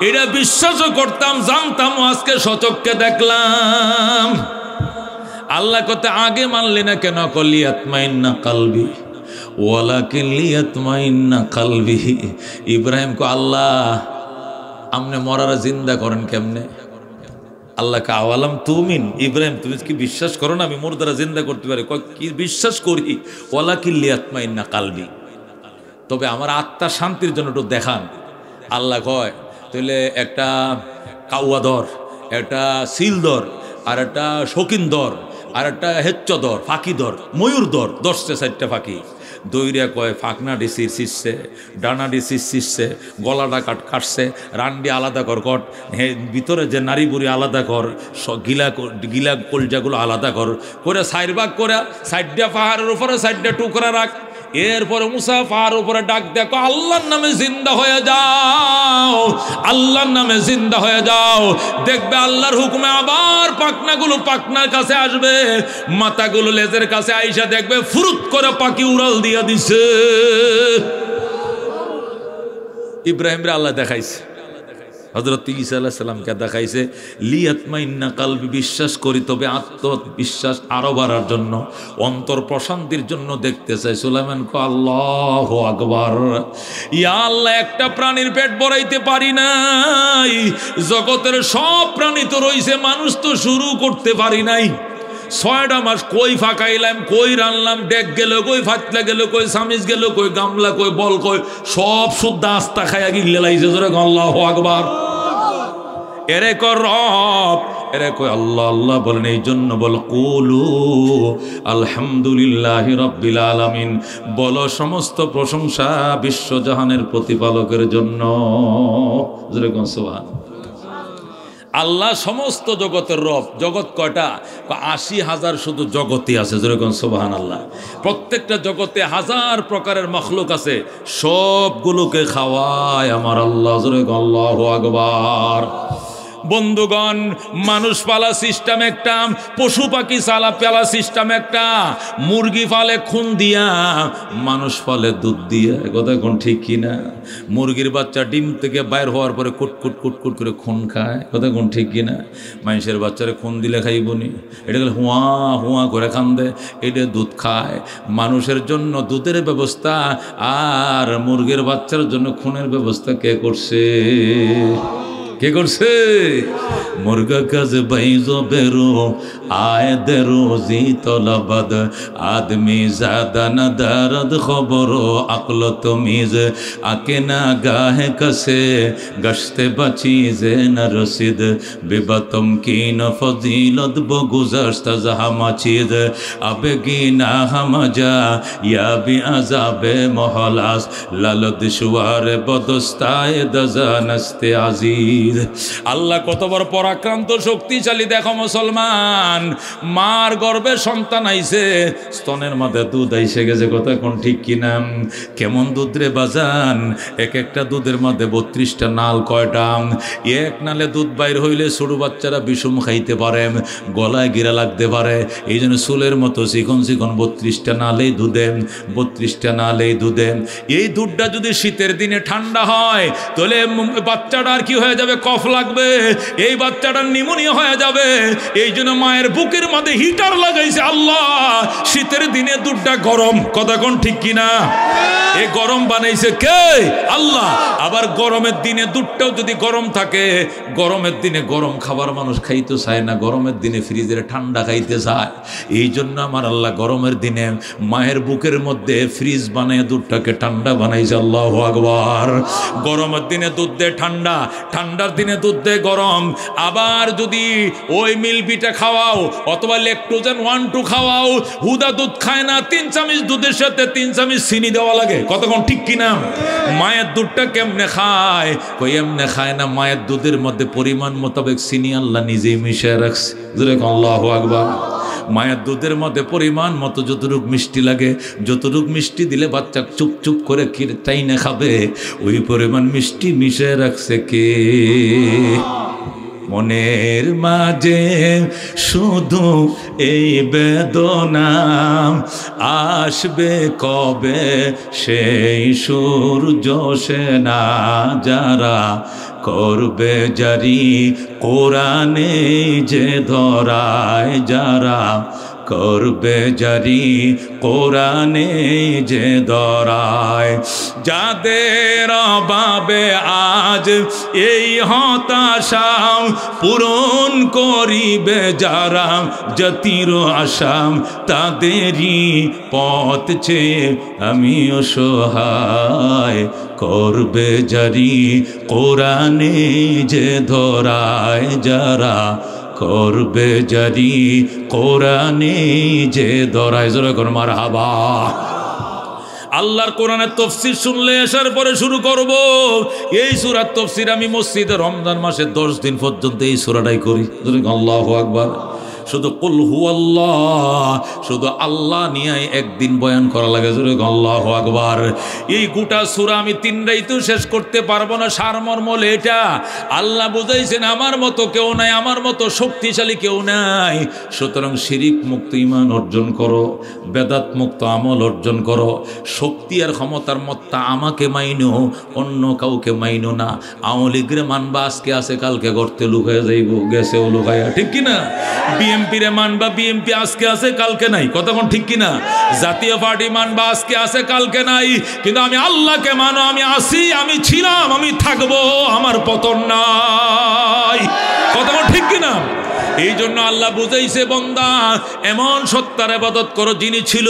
এটা বিশ্বাসও করতাম, জানতাম, আজকে সচক্ষে দেখলাম। আল্লাহ কতে আগে মানলি না কেন? লিয়াতমাইন্না কালবি ওয়ালাকিন লিয়াতমাইন্না কালবি। ইব্রাহিম কো আল্লাহ আপনি মরারা জিন্দা করেন কেমনে? আল্লাহকে আওয়ালাম তুমিন, ইব্রাহিম তুমি কি বিশ্বাস করো না আমি মুর্দারা জিন্দা করতে পারি? কি বিশ্বাস করি, ওয়ালাকিন লিয়াতমাইন্না কালবি, তবে আমার আত্মার শান্তির জন্য একটু দেখান। আল্লাহ কয় তাহলে একটা কাউয়া ধর, একটা সিল ধর, আর একটা শৌখিন ধর, আর একটা হেচ্চ ধর, ফাঁকি ধর, ময়ূর ধর, 10টা ফাঁকি দৈরিয়া কয় ফাঁকনা ডিসির শিষছে, ডানা ডিসির শিষছে, গলাটা কাটছে, রান্ডি আলাদা কর কট, ভিতরে যে নারী বুড়ি আলাদা কর, গিলা কলজাগুলো আলাদা করে সাইরবাগ করে সাইডটা পাহাড়ের উপরে সাইডটা টুকরা রাখ। এরপরে মুসা পাহাড়ের উপরে ডাক দেখো আল্লাহর নামে জিন্দা হয়ে যাও, আল্লাহর নামে জিন্দা হয়ে যাও। দেখবে আল্লাহর হুকুমে আবার পাখনাগুলো পাখনার কাছে আসবে, মাথাগুলো লেজের কাছে আইসা দেখবে ফুরুত করে পাখি উড়াল দিয়া দিছে। ইব্রাহিমরে আল্লাহ দেখাইছে, হযরত ঈসা আলাইহিস সালামকে দেখাইছে লিয়াতমাইন্না কালবি, বিশ্বাস করি তবে আত্মবিশ্বাস আরো বাড়ার জন্য, অন্তর প্রশান্তির জন্য দেখতে চাই। সুলাইমান কো আল্লাহু আকবার, ইয়া আল্লাহ একটা প্রাণীর পেট ভরাইতে পারি নাই, জগতের সব প্রাণী তো রইছে, মানুষ তো শুরু করতে পারি নাই। 6টা মাস কই ফাঁকাইলাম, কই রানলাম, ডেক গেল, কই ফাতলা গেল, কই সামিজ গেল, কই গামলা, কই বল, কই সব শুদ্ধ আস্তা খাইয়া গিলে লাইছে। জোরে আল্লাহু আকবার। এরে কর রব, এরে কই আল্লাহ আল্লাহ বলেন, এই জন্য বল কুলু আলহামদুলিল্লাহি রাব্বিল আলামিন, বলো সমস্ত প্রশংসা বিশ্বজাহানের প্রতিপালকের জন্য। জোরে কোন সুবহান। আল্লাহ সমস্ত জগতের রব। জগৎ কয়টা? 80,000 শুধু জগতই আছে। যেরকম সুবহানাল্লাহ। প্রত্যেকটা জগতে 1000 প্রকারের মখলুক আছে, সবগুলোকে খাওয়ায় আমার আল্লাহ। যেরকম আল্লাহু আকবার। বন্ধুগণ, মানুষ পালা সিস্টেম একটা, পশু পাখি পালা সিস্টেম একটা। মুরগি পালে খুন দিয়া, মানুষ পালে দুধ দিয়া। কথা কোন ঠিক কিনা? মুরগির বাচ্চা ডিম থেকে বাইর হওয়ার পরে কুটকুট কুটকুট করে খুন খায়। কথা কোন ঠিক কিনা? মানুষের বাচ্চারে খুন দিলে খাইবনি, এটা গেলে হুয়া হুয়া করে কান্দে, এটা দুধ খায়। মানুষের জন্য দুধের ব্যবস্থা, আর মুরগির বাচ্চার জন্য খুনের ব্যবস্থা কে করছে? কে করছে? মুরগা কাজ বাইজো বেরো আয় দেরো জি তলাবাদ আদমি জাদা না দারদ খবর আকল তমিজ আকে না গাহে কসে গশতে বাচি জে না রসিদ বেবাতম কি না ফজিলত বগুজারস্ত জাহামা চিজ আবে গিনা হামাজা ইয়া বি আজাবে মহলাস লালদ শুয়ার বদস্তায় দজানস্তে আজিজ। আল্লাহ কত বড় পরাক্রান্ত শক্তিশালী দেখো মুসলমান। মার গর্ভে সন্তান আইছে, স্তনের মধ্যে দুধ আইসে গেছে। কথা কোন ঠিক কিনা? কেমন দুধ রে বাজান? একটা দুধের মধ্যে 32টা নাল। কয়টা? এক নালে দুধ বাইর হইলে ছোট বাচ্চারা বিষম খাইতে পারে, গলায় গিরা লাগতে পারে। এই জন্য চুলের মতো চিকন চিকন 32টা নালেই দুধে, 32টা নালেই দুধে। এই দুধটা যদি শীতের দিনে ঠান্ডা হয়, তাহলে বাচ্চাটার কি হয়ে যাবে? কফ লাগবে, এই বাচ্চাটার নিউমোনিয়া হয়ে যাবে। এই জন্য মায়ের বুকের মধ্যে হিটার লাগাইছে আল্লাহ, শীতের দিনে দুধটা গরম। কথা কোন ঠিক কিনা? এই গরম বানাইছে কে? আল্লাহ। আবার গরমের দিনে দুধটাও যদি গরম থাকে, গরমের দিনে গরম খাবার মানুষ খাইতে চায় না, গরমের দিনে ফ্রিজের ঠান্ডা খাইতে চায়। এই জন্য আমার আল্লাহ গরমের দিনে মায়ের বুকের মধ্যে ফ্রিজ বানিয়ে দুধটাকে ঠান্ডা বানাইছে। আল্লাহু আকবার। গরমের দিনে দুধ দে ঠান্ডা, ঠান্ডার দিনে দুধ দে গরম। আবার যদি ওই মিল পিঠা খাওয়াও অথবা ল্যাকটোজেন 1-2 খাওয়াও, হুদা দুধ খায় না, 3 চামচ দুধের সাথে 3 চামচ চিনি দেওয়া লাগে। কতক্ষণ ঠিক কিনা? মায়ের দুধটা কেমনে খায়? কই এমনে খায় না, মায়ের দুধের মধ্যে পরিমাণ মোতাবেক চিনি আল্লাহ নিজেই মিশিয়ে রাখছে। আল্লাহু আকবার। মায়ের দুধের মধ্যে পরিমাণ মতো যতটুক মিষ্টি লাগে, যতটুক মিষ্টি দিলে বাচ্চা চুপ চুপ করে টাইনে খাবে, ওই পরিমাণ মিষ্টি মিশিয়ে রাখছে কে? মনের মাঝে শুধু এই বেদনা, আসবে কবে সেই সূর্য সেনা, যারা করবে জারি কোরআনে যে ধরায়, যারা করবে জারি কোরআনে যে দরায়। যাদের অভাবে আজ এই হতাশা পূরণ করিবে যারা জাতির আশা, তাদেরই পথ চেয়ে আমি অসহায়। করবে জারি কোরআনে যে ধরায় যারা, করবে জারি কোরআনে যে ধরায়। জোরে কর মারহাবা। আল্লাহর কোরআনের তাফসীর শুনলে আসার পরে শুরু করব। এই সূরার তাফসীর আমি মসজিদে রমজান মাসে 10 দিন পর্যন্ত এই সূরাটাই করি। আল্লাহু আকবার। শুধু কুল হুয়াল্লাহ, শুধু আল্লাহ নিয়ে একদিন বয়ান করা লাগে। আল্লাহু আকবার। এই গোটা সূরা আমি 3 রাইতেও শেষ করতে পারবো না। সারমর্ম এটা আল্লাহ বুঝাইছেন আমার মতো কেউ নাই, আমার মতো শক্তিশালী কেউ নাই। সুতরাং শিরিক মুক্ত ঈমান অর্জন করো, বেদাত মুক্ত আমল অর্জন করো। শক্তি আর ক্ষমতার মত্তা আমাকে মাইনো, অন্য কাউকে মাইনো না। আওয়ামী লীগরে মানবা, আজকে আছে কালকে গর্তে লুকাইয়া যাইব, গেছেও লুকাইয়া, ঠিক কিনা? বিএমপি রে মানবা, বিএমপি আজকে আছে কালকে নাই, কথা কোন ঠিক কিনা? জাতীয় পার্টি মানবা, আজকে আছে কালকে নাই। কিন্তু আমি আল্লাহকে মানো, আমি আছি, আমি ছিলাম, আমি থাকবো, আমার পতন নাই, কথা কোন ঠিক কিনা? এই জন্য আল্লাহ বুঝাইছে, বান্দা এমন সত্তার ইবাদত করো যিনি ছিল,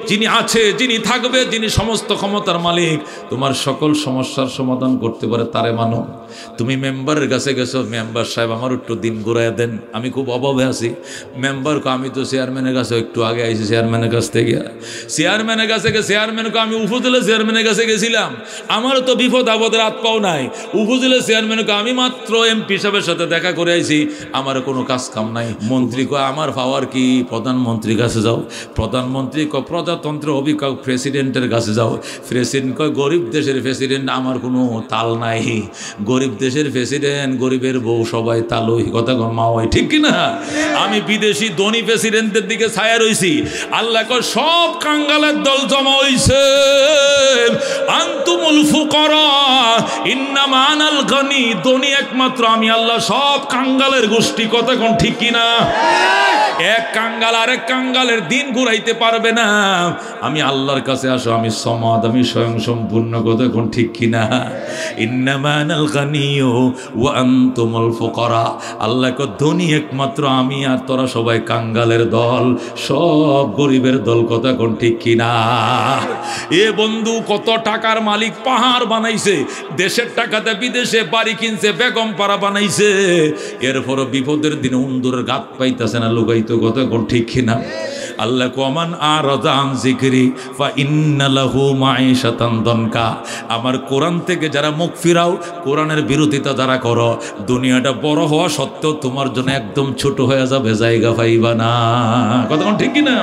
যিনি আছে, যিনি থাকবে, যিনি সমস্ত ক্ষমতার মালিক, তোমার সকল সমস্যার সমাধান করতে পারে, তারে মানো। তুমি মেম্বারের কাছে গেছো, মেম্বার সাহেব আমার একটু দিন ঘুরাইয়া দেন, আমি খুব অভাবে আছি। মেম্বার কো আমি তো চেয়ারম্যানের কাছে একটু আগে আইছি, চেয়ারম্যানের কাছ থেকে চেয়ারম্যানের কাছে গিয়ে চেয়ারম্যানকে আমি উপজেলা চেয়ারম্যানের কাছে গেছিলাম, আমারও তো বিপদ আপদের হাত পাও নাই। উপজেলা চেয়ারম্যানকে আমি মাত্র এমপি সাহেবের সাথে দেখা করে আইছি, আমার কোনো কাজ কাম নাই। মন্ত্রী কয় আমার পাওয়ার কি, প্রধানমন্ত্রীর কাছে যাও। প্রধানমন্ত্রী কয় প্রজাতন্ত্র অভিজ্ঞ প্রেসিডেন্টের কাছে যাও। প্রেসিডেন্ট কয় গরিব দেশের প্রেসিডেন্ট, আমার কোনো তাল নাই। গরিব দেশের প্রেসিডেন্ট, গরিবের বউ সবাই তালই, কথা মা হয়, ঠিক কিনা? আমি বিদেশি ধনী প্রেসিডেন্টের দিকে ছায়া রইছি। আল্লাহ কয় সব কাঙ্গালের দল জমা হইছে, আনতুমুল ফুকারা ইন্নামা আনাল গনি, ধনী একমাত্র আমি আল্লাহ, সব কাঙ্গালের গোষ্ঠী, কথা কোন ঠিক কিনা? এক কাঙ্গাল আরেক কাঙ্গালের দিন ঘুরাইতে পারবে না। আমি আল্লাহর কাছে আসো, আমি সমাদ, আমি স্বয়ং সম্পূর্ণ, কথা কোন ঠিক কিনা? ইন্নামা আনাল গানিয়্যু ওয়া আনতুমুল ফুকারা, আল্লাহ কয় ধনী একমাত্র আমি, আর তোরা সবাই কাঙ্গালের দল, সব গরিবের দল, কথা কোন ঠিক কিনা? এ বন্ধু, কত টাকার মালিক পাহাড় বানাইছে, দেশের টাকাতে বিদেশে বাড়ি কিনছে, বেগম পাড়া বানাইছে, এরপর বিপদের দিনে উন্দুরের গাত পাইতেছে না, লুকাইতো, কথা কোন ঠিক কিনা? আল্লাহ কমান আরাদা আন যিকরি ফা ইন্না লাহু মাঈশাতান দানকা, আমার কোরআন থেকে যারা মুখ ফিরাও, কোরআনের বিরোধিতা যারা করো, দুনিয়াটা বড় হওয়া সত্ত্বেও তোমার জন্য একদম ছোট হয়ে যাবে, জায়গা পাইবা না, কথা কোন ঠিক কিনা?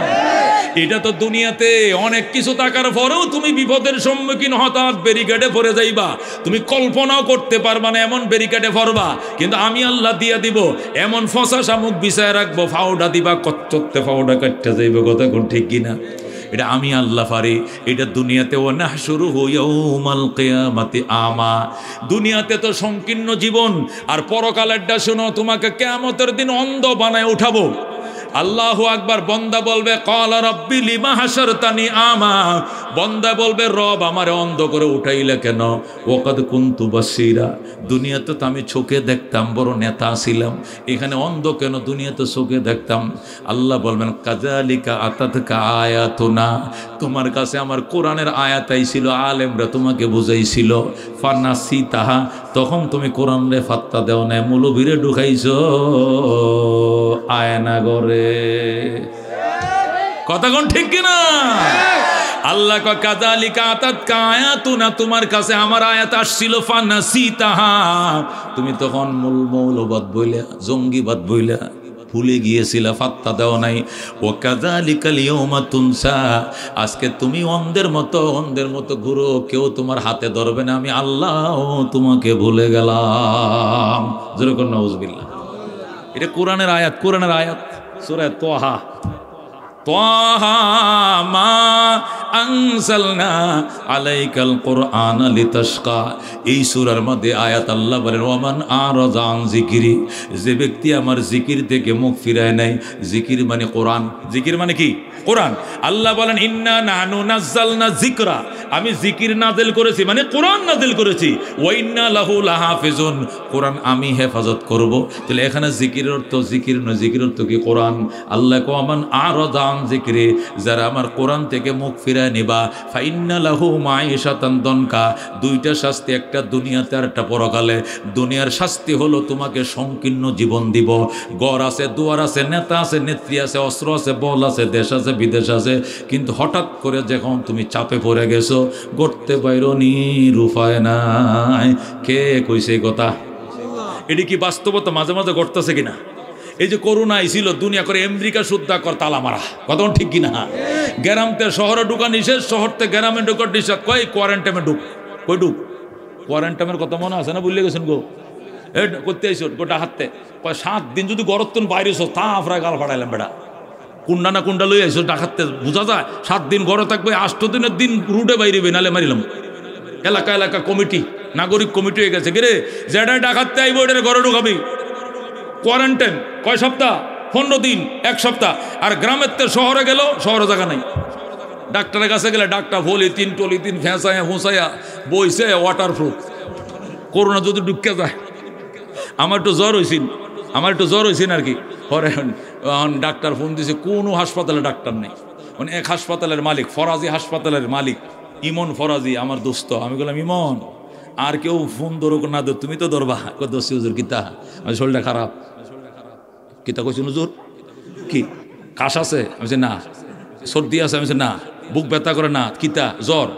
এটা তো দুনিয়াতে অনেক কিছু থাকার পরেও তুমি বিপদের সম্মুখীন হঠাৎ ব্যারিকেডে পড়ে যাইবা, তুমি কল্পনাও করতে পারবা না এমন ব্যারিকেডে পড়বা। কিন্তু আমি আল্লাহ দিয়া দিব এমন ফসা শামুক বিছায় রাখবো, ফাউডা দিবা, কচ্চরতে ফাউডা কাটতে যাইবে, কথা কোন ঠিক কিনা? এটা আমি আল্লাহ পারি। এটা দুনিয়াতে ও নাহশুরুহু ইয়াউমাল কিয়ামাতি আমা, দুনিয়াতে তো সংকীর্ণ জীবন, আর পরকালেরটা শোনো, তোমাকে কিয়ামতের দিন অন্ধ বানায় উঠাবো। আল্লাহু আকবার। বন্দা বলবে ক্বালা রাব্বি লিমা হাশারতানি আমা, বন্দা বলবে রব আমারে অন্ধ করে উঠাইলে কেন? ওয়াকাদ কুনতু বাসীরা, দুনিয়াতে তো আমি চোখে দেখতাম, বড় নেতা ছিলাম, এখানে অন্ধ কেন? দুনিয়াতে চোখে দেখতাম। আল্লাহ বলবেন কাযালিকা আতাতকা আয়াতুনা, তোমার কাছে আমার কোরআনের আয়াত আইছিল, আলেমরা তোমাকে বুঝাইছিল, ফানাসিতাহা, তখন তুমি কোরআনে ফাত্তা দেও না, মৌলবীরে ঢুকাইছো আয়না গরে, কথা কোন ঠিক কিনা? আল্লাহ কয় কাযালিকা আতাতকা আয়াতুনা, তোমার কাছে আমার আয়াত আসছিল, ফানাসিতাহা, তুমি তখন মৌলবাদ বইলা, জঙ্গিবাদ বইলা ভুলে গিয়েছিলা, ফাত্তা দেও নাই। ও কাযালিকাল ইয়াউমা তুনসা, আজকে তুমি অন্ধের মতো ঘুরো, কেউ তোমার হাতে ধরবে না, আমি আল্লাহ তোমাকে ভুলে গেলাম। জোরে কোন নাউজুবিল্লাহ। এটা কোরআনের আয়াত, কোরআনের আয়াত, সূরা তাহা। তাহা মা আনজালনা আলাইকাল কুরআনা লিতাশকা। এই সূরার মধ্যে আয়াত আল্লাহ বলেন ওয়ামান আরাযা আন যিকরি, যে ব্যক্তি আমার জিকির থেকে মুখ ফিরায় নাই। জিকির মানে কোরআন, জিকির মানে কি? কোরআন। আল্লাহ বলেন ইন্না নাহনু নাযালনা যিকরা, আমি জিকির নাযিল করেছি মানে কোরআন নাযিল করেছি। ওয়া ইন্না লাহু লাহাফিজুন, কোরআন আমি হেফাজত করব। তাহলে এখানে জিকিরের অর্থ জিকির নয়, জিকির অর্থ কি? কোরআন। আল্লাহ ওয়ামান আরাযা আন যিকরি, যারা আমার কোরআন থেকে মুখ ফিরায় নিবা ফাইন্না লাহু মাঈশাতান দনকা, দুইটা শাস্তি, একটা দুনিয়াতে আর একটা পরকালে। দুনিয়ার শাস্তি হলো তোমাকে সংকীর্ণ জীবন দিব, গড় আছে, দুয়ার আছে, নেতা আছে, নেত্রী আছে, অস্ত্র আছে, বল আছে, দেশ আছে, বিদেশ আছে, কিন্তু হঠাৎ করে যখন তুমি চাপে পড়ে গেছো, গড়তে পাইরো নি, উপায় নাই। কে কইছে এই কথা? এটি কি বাস্তবতা মাঝে মাঝে ঘটতেছে কিনা? এই যে করোনা আইছিল, দুনিয়া করে আমেরিকা শুদ্ধা কর তালা মারা, কথা ঠিক কিনা? গ্রামতে শহরে ঢুকা নিষেধ, শহরতে গ্রামে ঢুকার নিষেধ। কই কোয়ারেন্টাইনে ঢুক, কই ঢুক? কোয়ারেন্টাইনের কথা মনে আছে না? ভুলে গেছেন গো? এ করতে আইস গোটা হাতে কয় 7 দিন যদি গরত্তন বাইরেছ তা আফরা গাল ফাটাইলাম বেটা। কুন্ডা না কুন্ডা লই আইস ডাকাতে বোঝা যায়। 7 দিন ঘরে থাকবে, 8 দিনের দিন রুটে বাইরেবে, নালে মারিলাম। এলাকা এলাকা কমিটি, নাগরিক কমিটি হয়ে গেছে, কিরে যেটা ডাকাতে আইব ওটার ঘরে ঢুকাবি। কোয়ারেন্টাইন কয় সপ্তাহ? 15 দিন, 1 সপ্তাহ। আর গ্রামের তে শহরে গেল, শহরে জায়গা নাই। ডাক্তারের কাছে গেলে ডাক্তার ভলি 3 টলি 3 ফেঁসাইয়া ফুঁসাইয়া বইছে ওয়াটারপ্রুফ। করোনা যদি ঢুকে যায়, আমার একটু জ্বর হয়েছিল আর কি। পরে ডাক্তার ফোন দিয়েছে, কোনো হাসপাতালে ডাক্তার নেই। মানে এক হাসপাতালের মালিক, ফরাজি হাসপাতালের মালিক ইমন ফরাজি, আমার দোস্ত। আমি বললাম ইমন, আর কেউ ফোন ধরো না ধর, তুমি তো ধরবা। দোষী হুজুর কিতা, আমি শরীরটা খারাপ। কিতা কইছেন হুজুর? কি কাশ আছে? আমি না। সর্দি আছে? আমি না। বুক ব্যথা করে? না। কিতা জ্বর?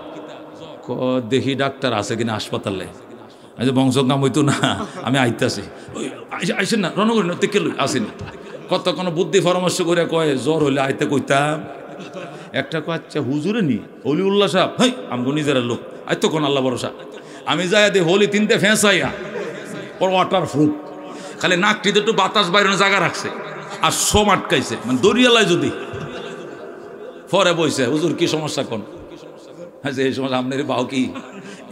দেখি ডাক্তার আছে কিনা হাসপাতালে। আমি বংশগ্রাম হইতো না, আমি আইতাছি। আইসেন না, রণগরি না, তেকে আসেন। কত কোনো বুদ্ধি পরামর্শ করে কয় জ্বর হইলে আইতে কইতাম। একটা কয় আচ্ছা হুজুরে নি অলিউল্লাহ সাহেব, হাই আমগো নিজের লোক, আইতো কোন আল্লাহ ভরসা। আমি যাই দে হোলি 3টে ফেঁসাইয়া ওর ওয়াটার প্রুফ, খালি নাকটিতে একটু বাতাস বাইরের জায়গা রাখছে আর সোম আটকাইছে, মানে দরিয়ালায় যদি। পরে বইছে, হুজুর কি সমস্যা কোন? হ্যাঁ, এই সমস্যা আপনার বাহু কি,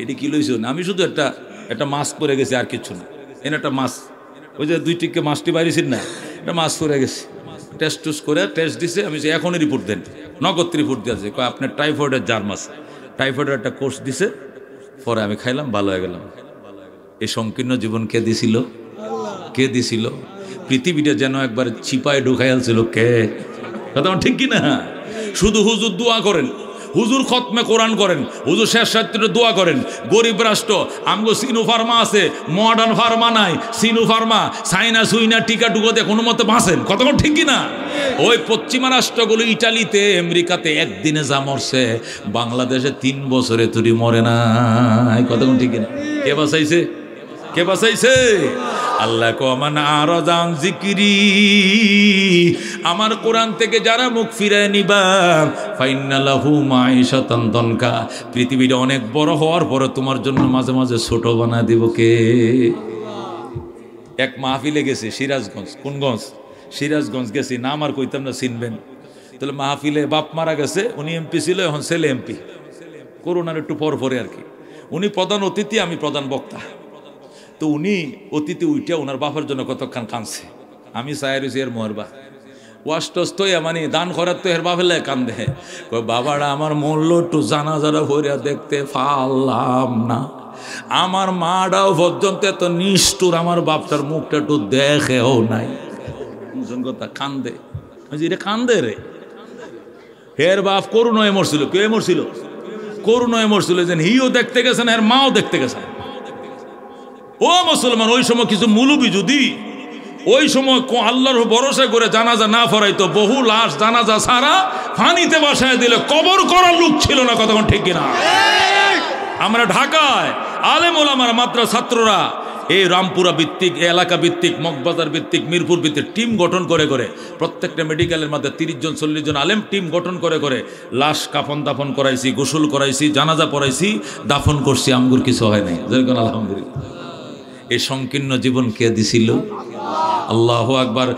এটি কি লইছ? না, আমি শুধু একটা মাস্ক পরে গেছি, আর কিছু না। এনে একটা মাস্ক, ওই যে 2 টিকে মাছটি বাইরেছিল না, একটা মাস্ক পরে গেছি। টেস্ট করে টেস্ট দিছে। আমি এখনই রিপোর্ট দেন, নগদ রিপোর্ট দিয়েছে। কয় আপনার টাইফয়েডের জার্ম আছে। টাইফয়েডের একটা কোর্স দিছে, পরে আমি খাইলাম, ভালো হয়ে গেলাম। এই সংকীর্ণ জীবন কে দিছিল? কে দিছিল? পৃথিবীটা যেন একবার চিপায় ঢুকাইয়াছিল কে? কথা ঠিক কিনা? শুধু হুজুর দোয়া করেন, হুজুর খতমে কোরআন করেন, হুজুর শেষ রাত্রে দোয়া করেন। গরিব রাষ্ট্র, আমগো সিনো ফার্মা আছে, মডার্ন ফার্মা নাই। সিনো ফার্মা চাইনা সুইনা টিকা টুকাতে কোনো মতে বাঁচেন, কতক্ষণ ঠিক কিনা? ওই পশ্চিমা রাষ্ট্রগুলো ইটালিতে আমেরিকাতে একদিনে যা মরছে, বাংলাদেশে 3 বছরে তুই মরে নাই, কতক্ষণ ঠিক কিনা? কে বাঁচাইছে? কে বাঁচাইছে? আল্লাহ কমান আরাজান জিকিরি, আমার কোরআন থেকে যারা মুখ ফিরায় নিবা ফাইন্না লাহু মাঈশাতান দনকা, পৃথিবীটা অনেক বড় হওয়ার পরে তোমার জন্য মাঝে মাঝে ছোট বানায় দিব কে? এক মাহফিলে গেছি সিরাজগঞ্জ। কোন গঞ্জ? সিরাজগঞ্জ গেছি, নাম আর কইতাম না, চিনবেন। তাহলে মাহফিলে বাপ মারা গেছে, উনি এমপি ছিল, এখন ছেলে এমপি, করোনার একটু পরে আর কি। উনি প্রধান অতিথি, আমি প্রধান বক্তা। তো উনি অতিথি উঠে ওনার বাপের জন্য কতক্ষণ কাঁদছে। আমি চাইছি এর মরবা ওয়াস্টস্ত মানে দান করার তো এর বাপের লাগে কান্দে। বাবারা আমার মূল্য একটু জানাজারা ভরিয়া দেখতে পারলাম না, আমার মাটাও পর্যন্ত এত নিষ্ঠুর আমার বাপটার মুখটা একটু দেখেও নাই। কথা কান্দে, এটা কান্দে রে। হের বাপ করুণায় মরছিল। কে মরছিল? করুণায় মরছিল। যেন হিও দেখতে গেছেন, এর মাও দেখতে গেছেন। ও মুসলমান, ওই সময় কিছু মুলুবি যদি ওই সময় আল্লাহর ভরসা করে জানাজা না ফরাইতো, বহু লাশ জানাজা ছাড়া ফানিতে বাসায় দিলে কবর করার লোক ছিল না, কতক্ষণ ঠিক কিনা? আমরা ঢাকায় আলেম ওলামার মাত্র ছাত্ররা এই রামপুরা ভিত্তিক, এলাকা ভিত্তিক, মগবাজার ভিত্তিক, মিরপুর ভিত্তিক টিম গঠন করে প্রত্যেকটা মেডিকেলের মধ্যে 30 জন 40 জন আলেম টিম গঠন করে লাশ কাফন দাফন করাইছি, গোসল করাইছি, জানাজা পড়াইছি, দাফন করছি। আমগুর কিছু হয় নাই, যেরকম আলহামদুলিল্লাহ। এই সংকীর্ণ জীবন কে দিছিল? আল্লাহু আকবার।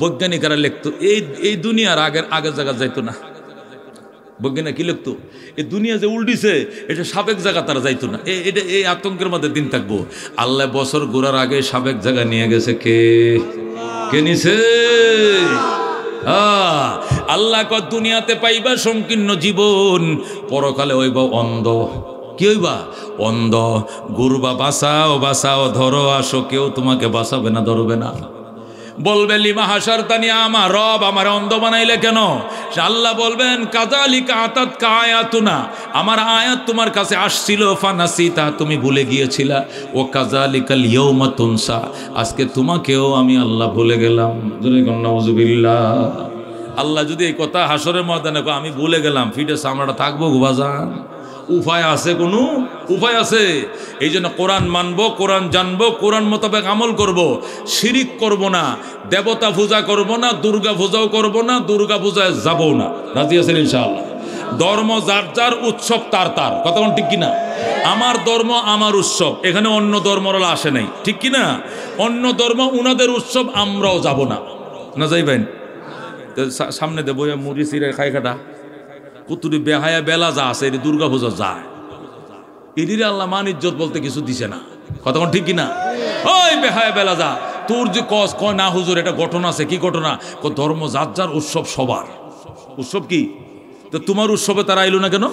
বৈজ্ঞানিকরা লিখতো এই দুনিয়ার আগের জায়গা যাইতো না। বৈজ্ঞানিক কি লিখতো, এই দুনিয়া যে উল্টিছে এটা সাবেক জায়গা তারা যাইতো না। এটা এই আতঙ্কের মধ্যে দিন থাকবো। আল্লাহ বছর ঘোরার আগে সাবেক জায়গা নিয়ে গেছে। কে নিছে? আল্লাহ কত দুনিয়াতে পাইবা সংকীর্ণ জীবন, পরকালে হইবা অন্ধ। কি হইবা? অন্ধ। ঘুরবা, বাঁচাও ধরো আসো, কেউ তোমাকে বাঁচাবে না, ধরবে না। বলবে লিমা হাসার তানি, আমার রব আমার অন্ধ বানাইলে কেন? আল্লাহ বলবেন কাযালিকা আতাত আয়াতুনা, আমার আয়াত তোমার কাছে আসছিল, ফানাসিতা তুমি ভুলে গিয়েছিলা, ও কাযালিকাল ইয়াউমা তুনসা, আজকে তোমাকেও আমি আল্লাহ ভুলে গেলাম। নাউযুবিল্লাহ। আল্লাহ যদি এই কথা হাসরের ময়দানে আমি ভুলে গেলাম, ফিটে সামরাটা থাকবো গুবাজান? উপায় আছে? কোনো উপায় আছে? এই জন্য কোরআন মানবো, কোরআন জানবো, কোরআন মোতাবেক আমল করব, শিরিক করব না, দেবতা পূজা করব না, দুর্গা পূজাও করব না, দুর্গা পূজায় যাবো না। রাজি আছেন ইনশাআল্লাহ? ধর্ম যার যার, উৎসব তার তার। কথা কোন ঠিক কিনা? আমার ধর্ম আমার উৎসব, এখানে অন্য ধর্মরা আসে নাই, ঠিক কিনা? অন্য ধর্ম উনাদের উৎসব, আমরাও যাব না। না যাইবেন? সামনে দেবো মুড়ি চিড়ে খাই কাটা কুতুরি বেহায়া বেলা যা আছে, এটি দুর্গা পূজা যায়, এটির আল্লাহ মান ইজ্জত বলতে কিছু দিছে না। কতক্ষণ ঠিক কিনা? ওই বেহায়া বেলা যা, তোর যে কস কয় না হুজুর এটা ঘটনা আছে। কি ঘটনা? ধর্ম যার যার, উৎসব সবার। উৎসব কি? তো তোমার উৎসবে তারা আইলো না কেন?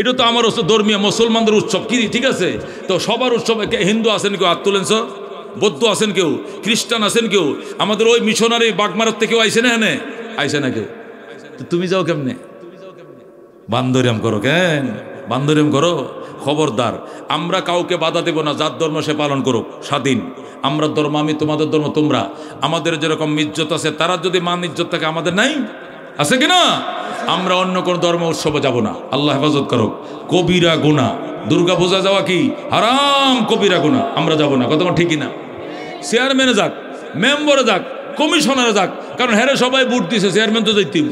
এটা তো আমার উৎসব, ধর্মীয় মুসলমানদের উৎসব। কি ঠিক আছে? তো সবার উৎসব। হিন্দু আছেন কেউ? হাত তুলেন। বৌদ্ধ আছেন কেউ? খ্রিস্টান আছেন কেউ? আমাদের ওই মিশনারি বাগমারার থেকে আইসে না? হ্যাঁ আইসে না কেউ? তুমি যাও কেমনে? বান্দরিয়াম করো কেন? বান্দরিয়াম করো? খবরদার, আমরা কাউকে বাধা দেব না, যার ধর্ম সে পালন করুক, স্বাধীন। আমরা ধর্ম, আমি তোমাদের ধর্ম তোমরা। আমাদের যেরকম ইজ্জত আছে, তারা যদি মান ইজ্জত থাকে, আমাদের নাই? আছে কিনা? আমরা অন্য কোন ধর্ম উৎসবে যাব না। আল্লাহ হেফাজত করুক। কবিরা গুনাহ, দুর্গা পূজা যাওয়া কি হারাম? কবিরা গুনাহ, আমরা যাব না। কতক্ষণ ঠিক কিনা? চেয়ারম্যানে যাক, মেম্বারে যাক, কমিশনারে যাক, কারণ হ্যাঁ সবাই ভোট দিছে, চেয়ারম্যান তো যাইতেই,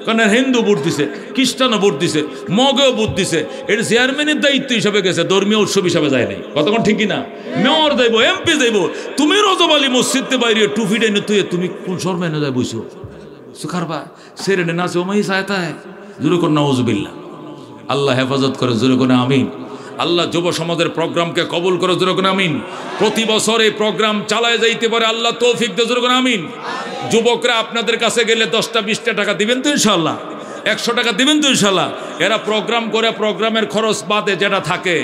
কারণ হিন্দু ভোট দিছে, খ্রিস্টানও ভোট দিছে, মগেও ভোট দিছে। এটা চেয়ারম্যানের দায়িত্ব হিসাবে গেছে, ধর্মীয় উৎসব হিসাবে যায় নাই। কতক্ষণ ঠিক কিনা? মেয়র যাইব, এমপি যাইব। তুমি রজব আলী মসজিদতে বাইরে টুফি ডাইনে তুই, তুমি কোন শর্মাইনে যাই বইছো? সুখারবা সেরেনে নাচে ওমাই চায়তায় জোরে কোন নাউযুবিল্লাহ। আল্লাহ হেফাজত করে, জোরে কোন আমিন। আল্লাহ যুব সমাজের প্রোগ্রামকে কবুল করে, জোরে কোন আমিন। প্রতি বছর এই প্রোগ্রাম চালায় যাইতে পারে, আল্লাহ তৌফিক দে, জোরে কোন আমিন। যুবকরা আপনাদের কাছে গেলে 10টা 20টা টাকা দিবেন তো ইনশাআল্লাহ? 100 টাকা দিবেন তো ইনশাআল্লাহ? এরা প্রোগ্রাম করে, প্রোগ্রামের খরচ বাদে যেটা থাকে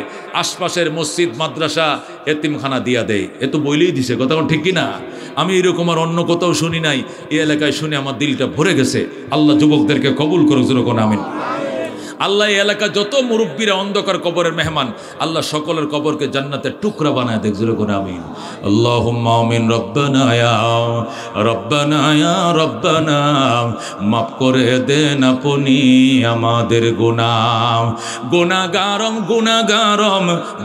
আশপাশের মসজিদ, মাদ্রাসা, এতিমখানা দিয়া দেয়। এ তো বইলেই দিছে। কথা ঠিক কিনা? আমি এরকম আর অন্য কোথাও শুনি নাই, এই এলাকায় শুনে আমার দিলটা ভরে গেছে। আল্লাহ যুবকদেরকে কবুল করুক, জোরে কোন আমিন। আল্লাহ এই এলাকা যত মুরব্বীরা অন্ধকার কবরের মেহমান, আল্লাহ সকলের কবরকে জান্নাতের টুকরা বানায় দেখ, জোরে করে আমিন। আল্লাহুম্মা আমিন। রব্বানা ইয়া রব্বানা মাফ করে দেন আপনি আমাদের গুনাহ।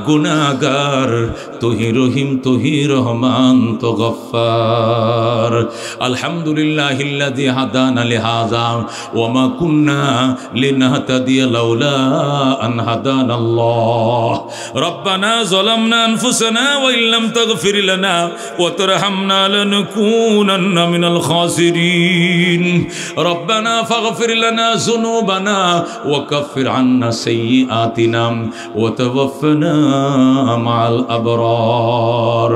গুনাহগার তুহি রহিম তুহি রহমান তো গফফার। আলহামদুলিল্লাহিল্লাযী হাদানা লিহাযা ওয়া মা কুন্না লিনাহতাদিয়া লাউলা আন হাদানাল্লাহ। রব্বানা যালামনা আনফুসানা ওয়া ইল্লাম তাগফির লানা ওয়া তারহামনা লানাকুনান্না মিনাল খাসিরিন। রব্বানা ফাগফির লানা যুনুবানা ওয়া কাফির আন্না সাইয়্যাতিনা ওয়া তাওয়াফফানা মাআল আবরার।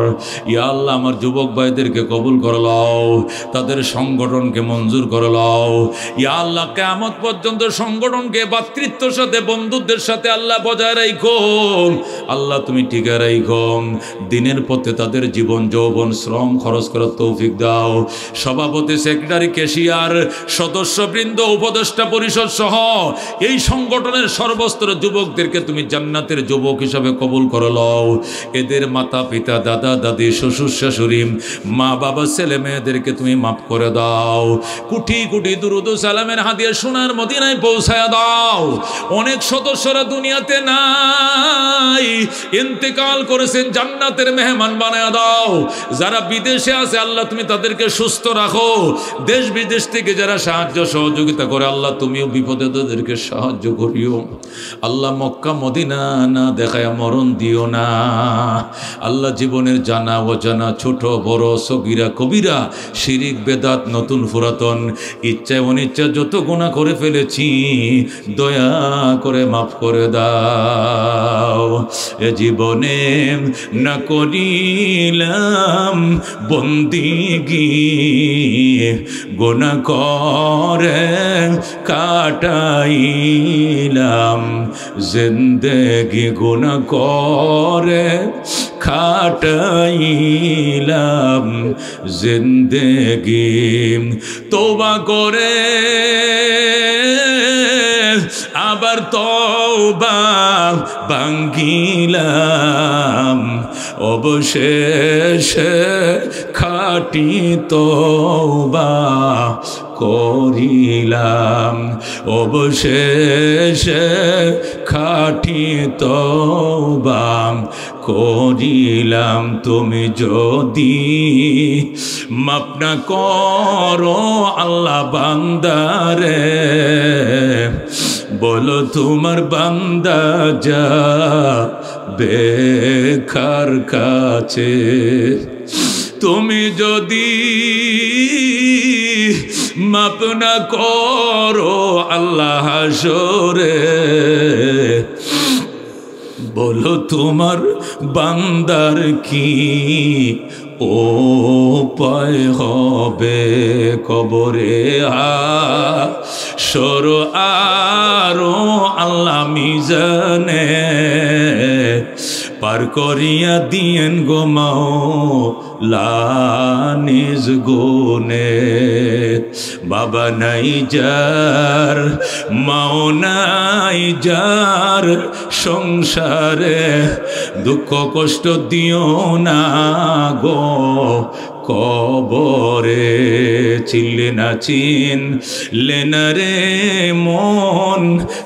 ইয়া আল্লাহ, আমার যুবক ভাইদেরকে কবুল করে লও, তাদের সংগঠনকে মঞ্জুর করে লও। ইয়া আল্লাহ, কিয়ামত পর্যন্ত সংগঠনকে ভাতৃত্বের সাথে, বন্ধুদের সাথে আল্লাহ বজায় রাখো। আল্লাহ তুমি টিকে রাখো। দিনের পথে তাদের জীবন যৌবন শ্রম খরচ করার তৌফিক দাও। সভাপতি, সেক্রেটারি, ক্যাশিয়ার, সদস্যবৃন্দ, উপদেষ্টা পরিষদ সহ এই সংগঠনের সর্বস্তরের যুবকদেরকে তুমি জান্নাতের যুবক হিসাবে কবুল করে লও। এদের মাতা পিতা, দাদা দাদি, শ্বশুর শাশুড়ি, মা বাবা, ছেলে মেয়েদেরকে তুমি মাফ করে দাও। কোটি কোটি দুরুদ ও সালামের হাদিয়া সোনার মদিনায় পৌঁছায়া দাও। অনেক সদস্যরা দুনিয়াতে নাই, ইন্তেকাল করেছেন, জান্নাতের মেহমান বানায়া দাও। যারা বিদেশে আছে আল্লাহ তুমি তাদেরকে সুস্থ রাখো। দেশ বিদেশ থেকে যারা সাহায্য সহযোগিতা করে আল্লাহ তুমিও বিপদে তাদেরকে সাহায্য করিও। আল্লাহ মক্কা মদিনা না দেখায় মরণ দিও না। আল্লাহ জীবনের জানা অজানা, ছোট বড়, সগীরা কবিরা, শিরিক বেদাত, নতুন পুরাতন, ইচ্ছায় অনিচ্ছা যত গুনাহ করে ফেলেছি দয়া করে মাফ করে দাও। এ জীবনে না করিলাম বন্দিগি, গুনাহ করে কাটাইলাম জিন্দেগি, গুনাহ করে কাটাইলাম জিন্দেগি। তওবা করে আবার তওবা ভাঙ্গিলাম, অবশেষে খাঁটি তওবা করিলাম, অবশেষে খাঁটি তওবা করিলাম। তুমি যদি মাফ না করো আল্লাহ বান্দারে, বলো তোমার বান্দা যা বেকার কাছে। তুমি যদি মাপ না করো আল্লাহ হাসরে, বলো তোমার বান্দার কি উপায় হবে কবরে। হাসর আরো আল্লাহ মিজানে পার করিয়া দিয়েন গো মাওলা নিজ গুণে। বাবা নাই যার, মাও নাই যার, সংসারে দুঃখ কষ্ট দিও না গো কবরে। চিনলে না চিনলে না রে মন,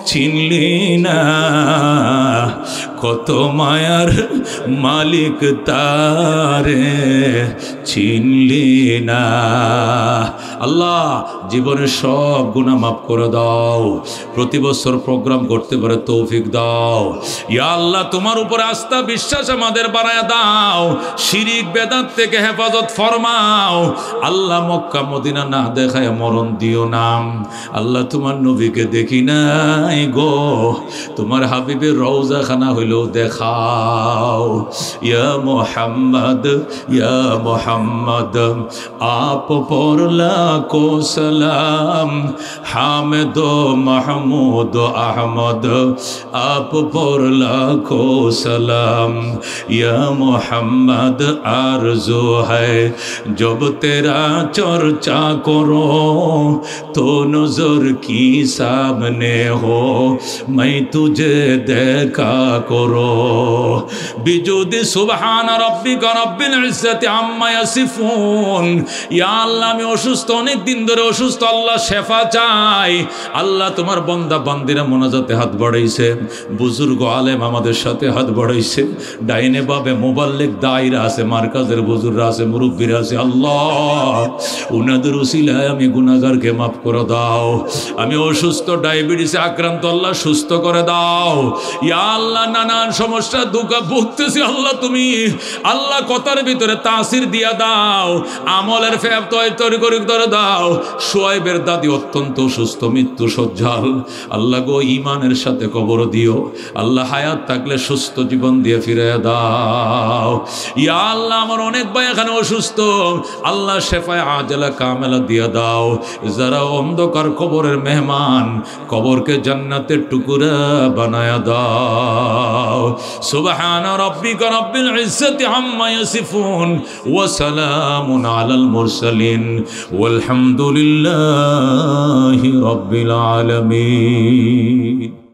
চিনলি না কত মায়ার মালিক তারে চিনলি না। আল্লাহ জীবনের সব গুনাহ মাফ করে দাও, প্রতি বছর প্রোগ্রাম করতে পারে তৌফিক দাও। ইয়া আল্লাহ তোমার উপরে আস্থা বিশ্বাস আমাদের বাড়ায় দাও, শিরিক বেদাত থেকে হেফাজত ফরমাও। আল্লাহ মক্কা মদিনা না দেখায় মরণ দিও না। আল্লাহ তোমার নবীকে দেখি নাই গো, তোমার হাবিবের রওজা খানা হইলেও দেখাও। ইয়া মুহাম্মদ ইয়া মুহাম্মদ আপ পর লাখো সালাম, হামিদ মাহমুদ আহমদ আপ পর লাখো সালাম। ইয়া মুহাম্মদ आरज़ू है जब तेरा चर्चा करो तो नजर की सामने हो मैं तुझे देखा करो। बिजुद सुबहान रब्बिका रब्बिल इज्जति अम्मा यासिफून। या अल्लाह আমি অসুস্থ, অনেক দিন ধরে অসুস্থ, আল্লাহ শেফা চাই। আল্লাহ তোমার বান্দা বান্দিরা মোনাজাতে হাত বাড়াইছে, বুজুর্গ আলেম আমাদের সাথে হাত বাড়াইছে, ডাইনে বাবে মুবাল্লিগ দায়রা আছে, মার্কাজের বুজুররা আছে, মুরব্বীরা আছে। আল্লাহ উনাদের উসিলায় আমি গুনাহগারকে মাফ করে দাও। আমি অসুস্থ, ডায়াবেটিসে আক্রান্ত, আল্লাহ সুস্থ করে দাও। ইয়া আল্লাহ নানান সমস্যা দুঃখ ভুগতেছি, আল্লাহ তুমি আল্লাহ কথার ভিতরে তাসির দিয়া দাও, আমলের ফেব তৈরি করে দাও। সোয়াইবের দাদি অত্যন্ত সুস্থ, মৃত্যু সজ্জাল, আল্লাহ গো ইমানের সাথে কবর দিও। আল্লাহ হায়াত থাকলে সুস্থ জীবন দিয়ে ফিরে দাও। ইয়া আল্লাহ আমার অনেক ভাই এখানে অসুস্থ, আল্লাহ শেফায়ে আজলা কামেলা দিয়ে দাও। যারা অন্ধকার কবরের মেহমান, কবরকে জান্নাতের টুকরা বানায়া দাও। সুবহান রাব্বিকা রাব্বিল ইজ্জাতি আম্মা ইয়াসিফুন ওয়া সালামুন আলাল মুরসালিন ওয়ালহামদুলিল্লাহি রাব্বিল আলামিন।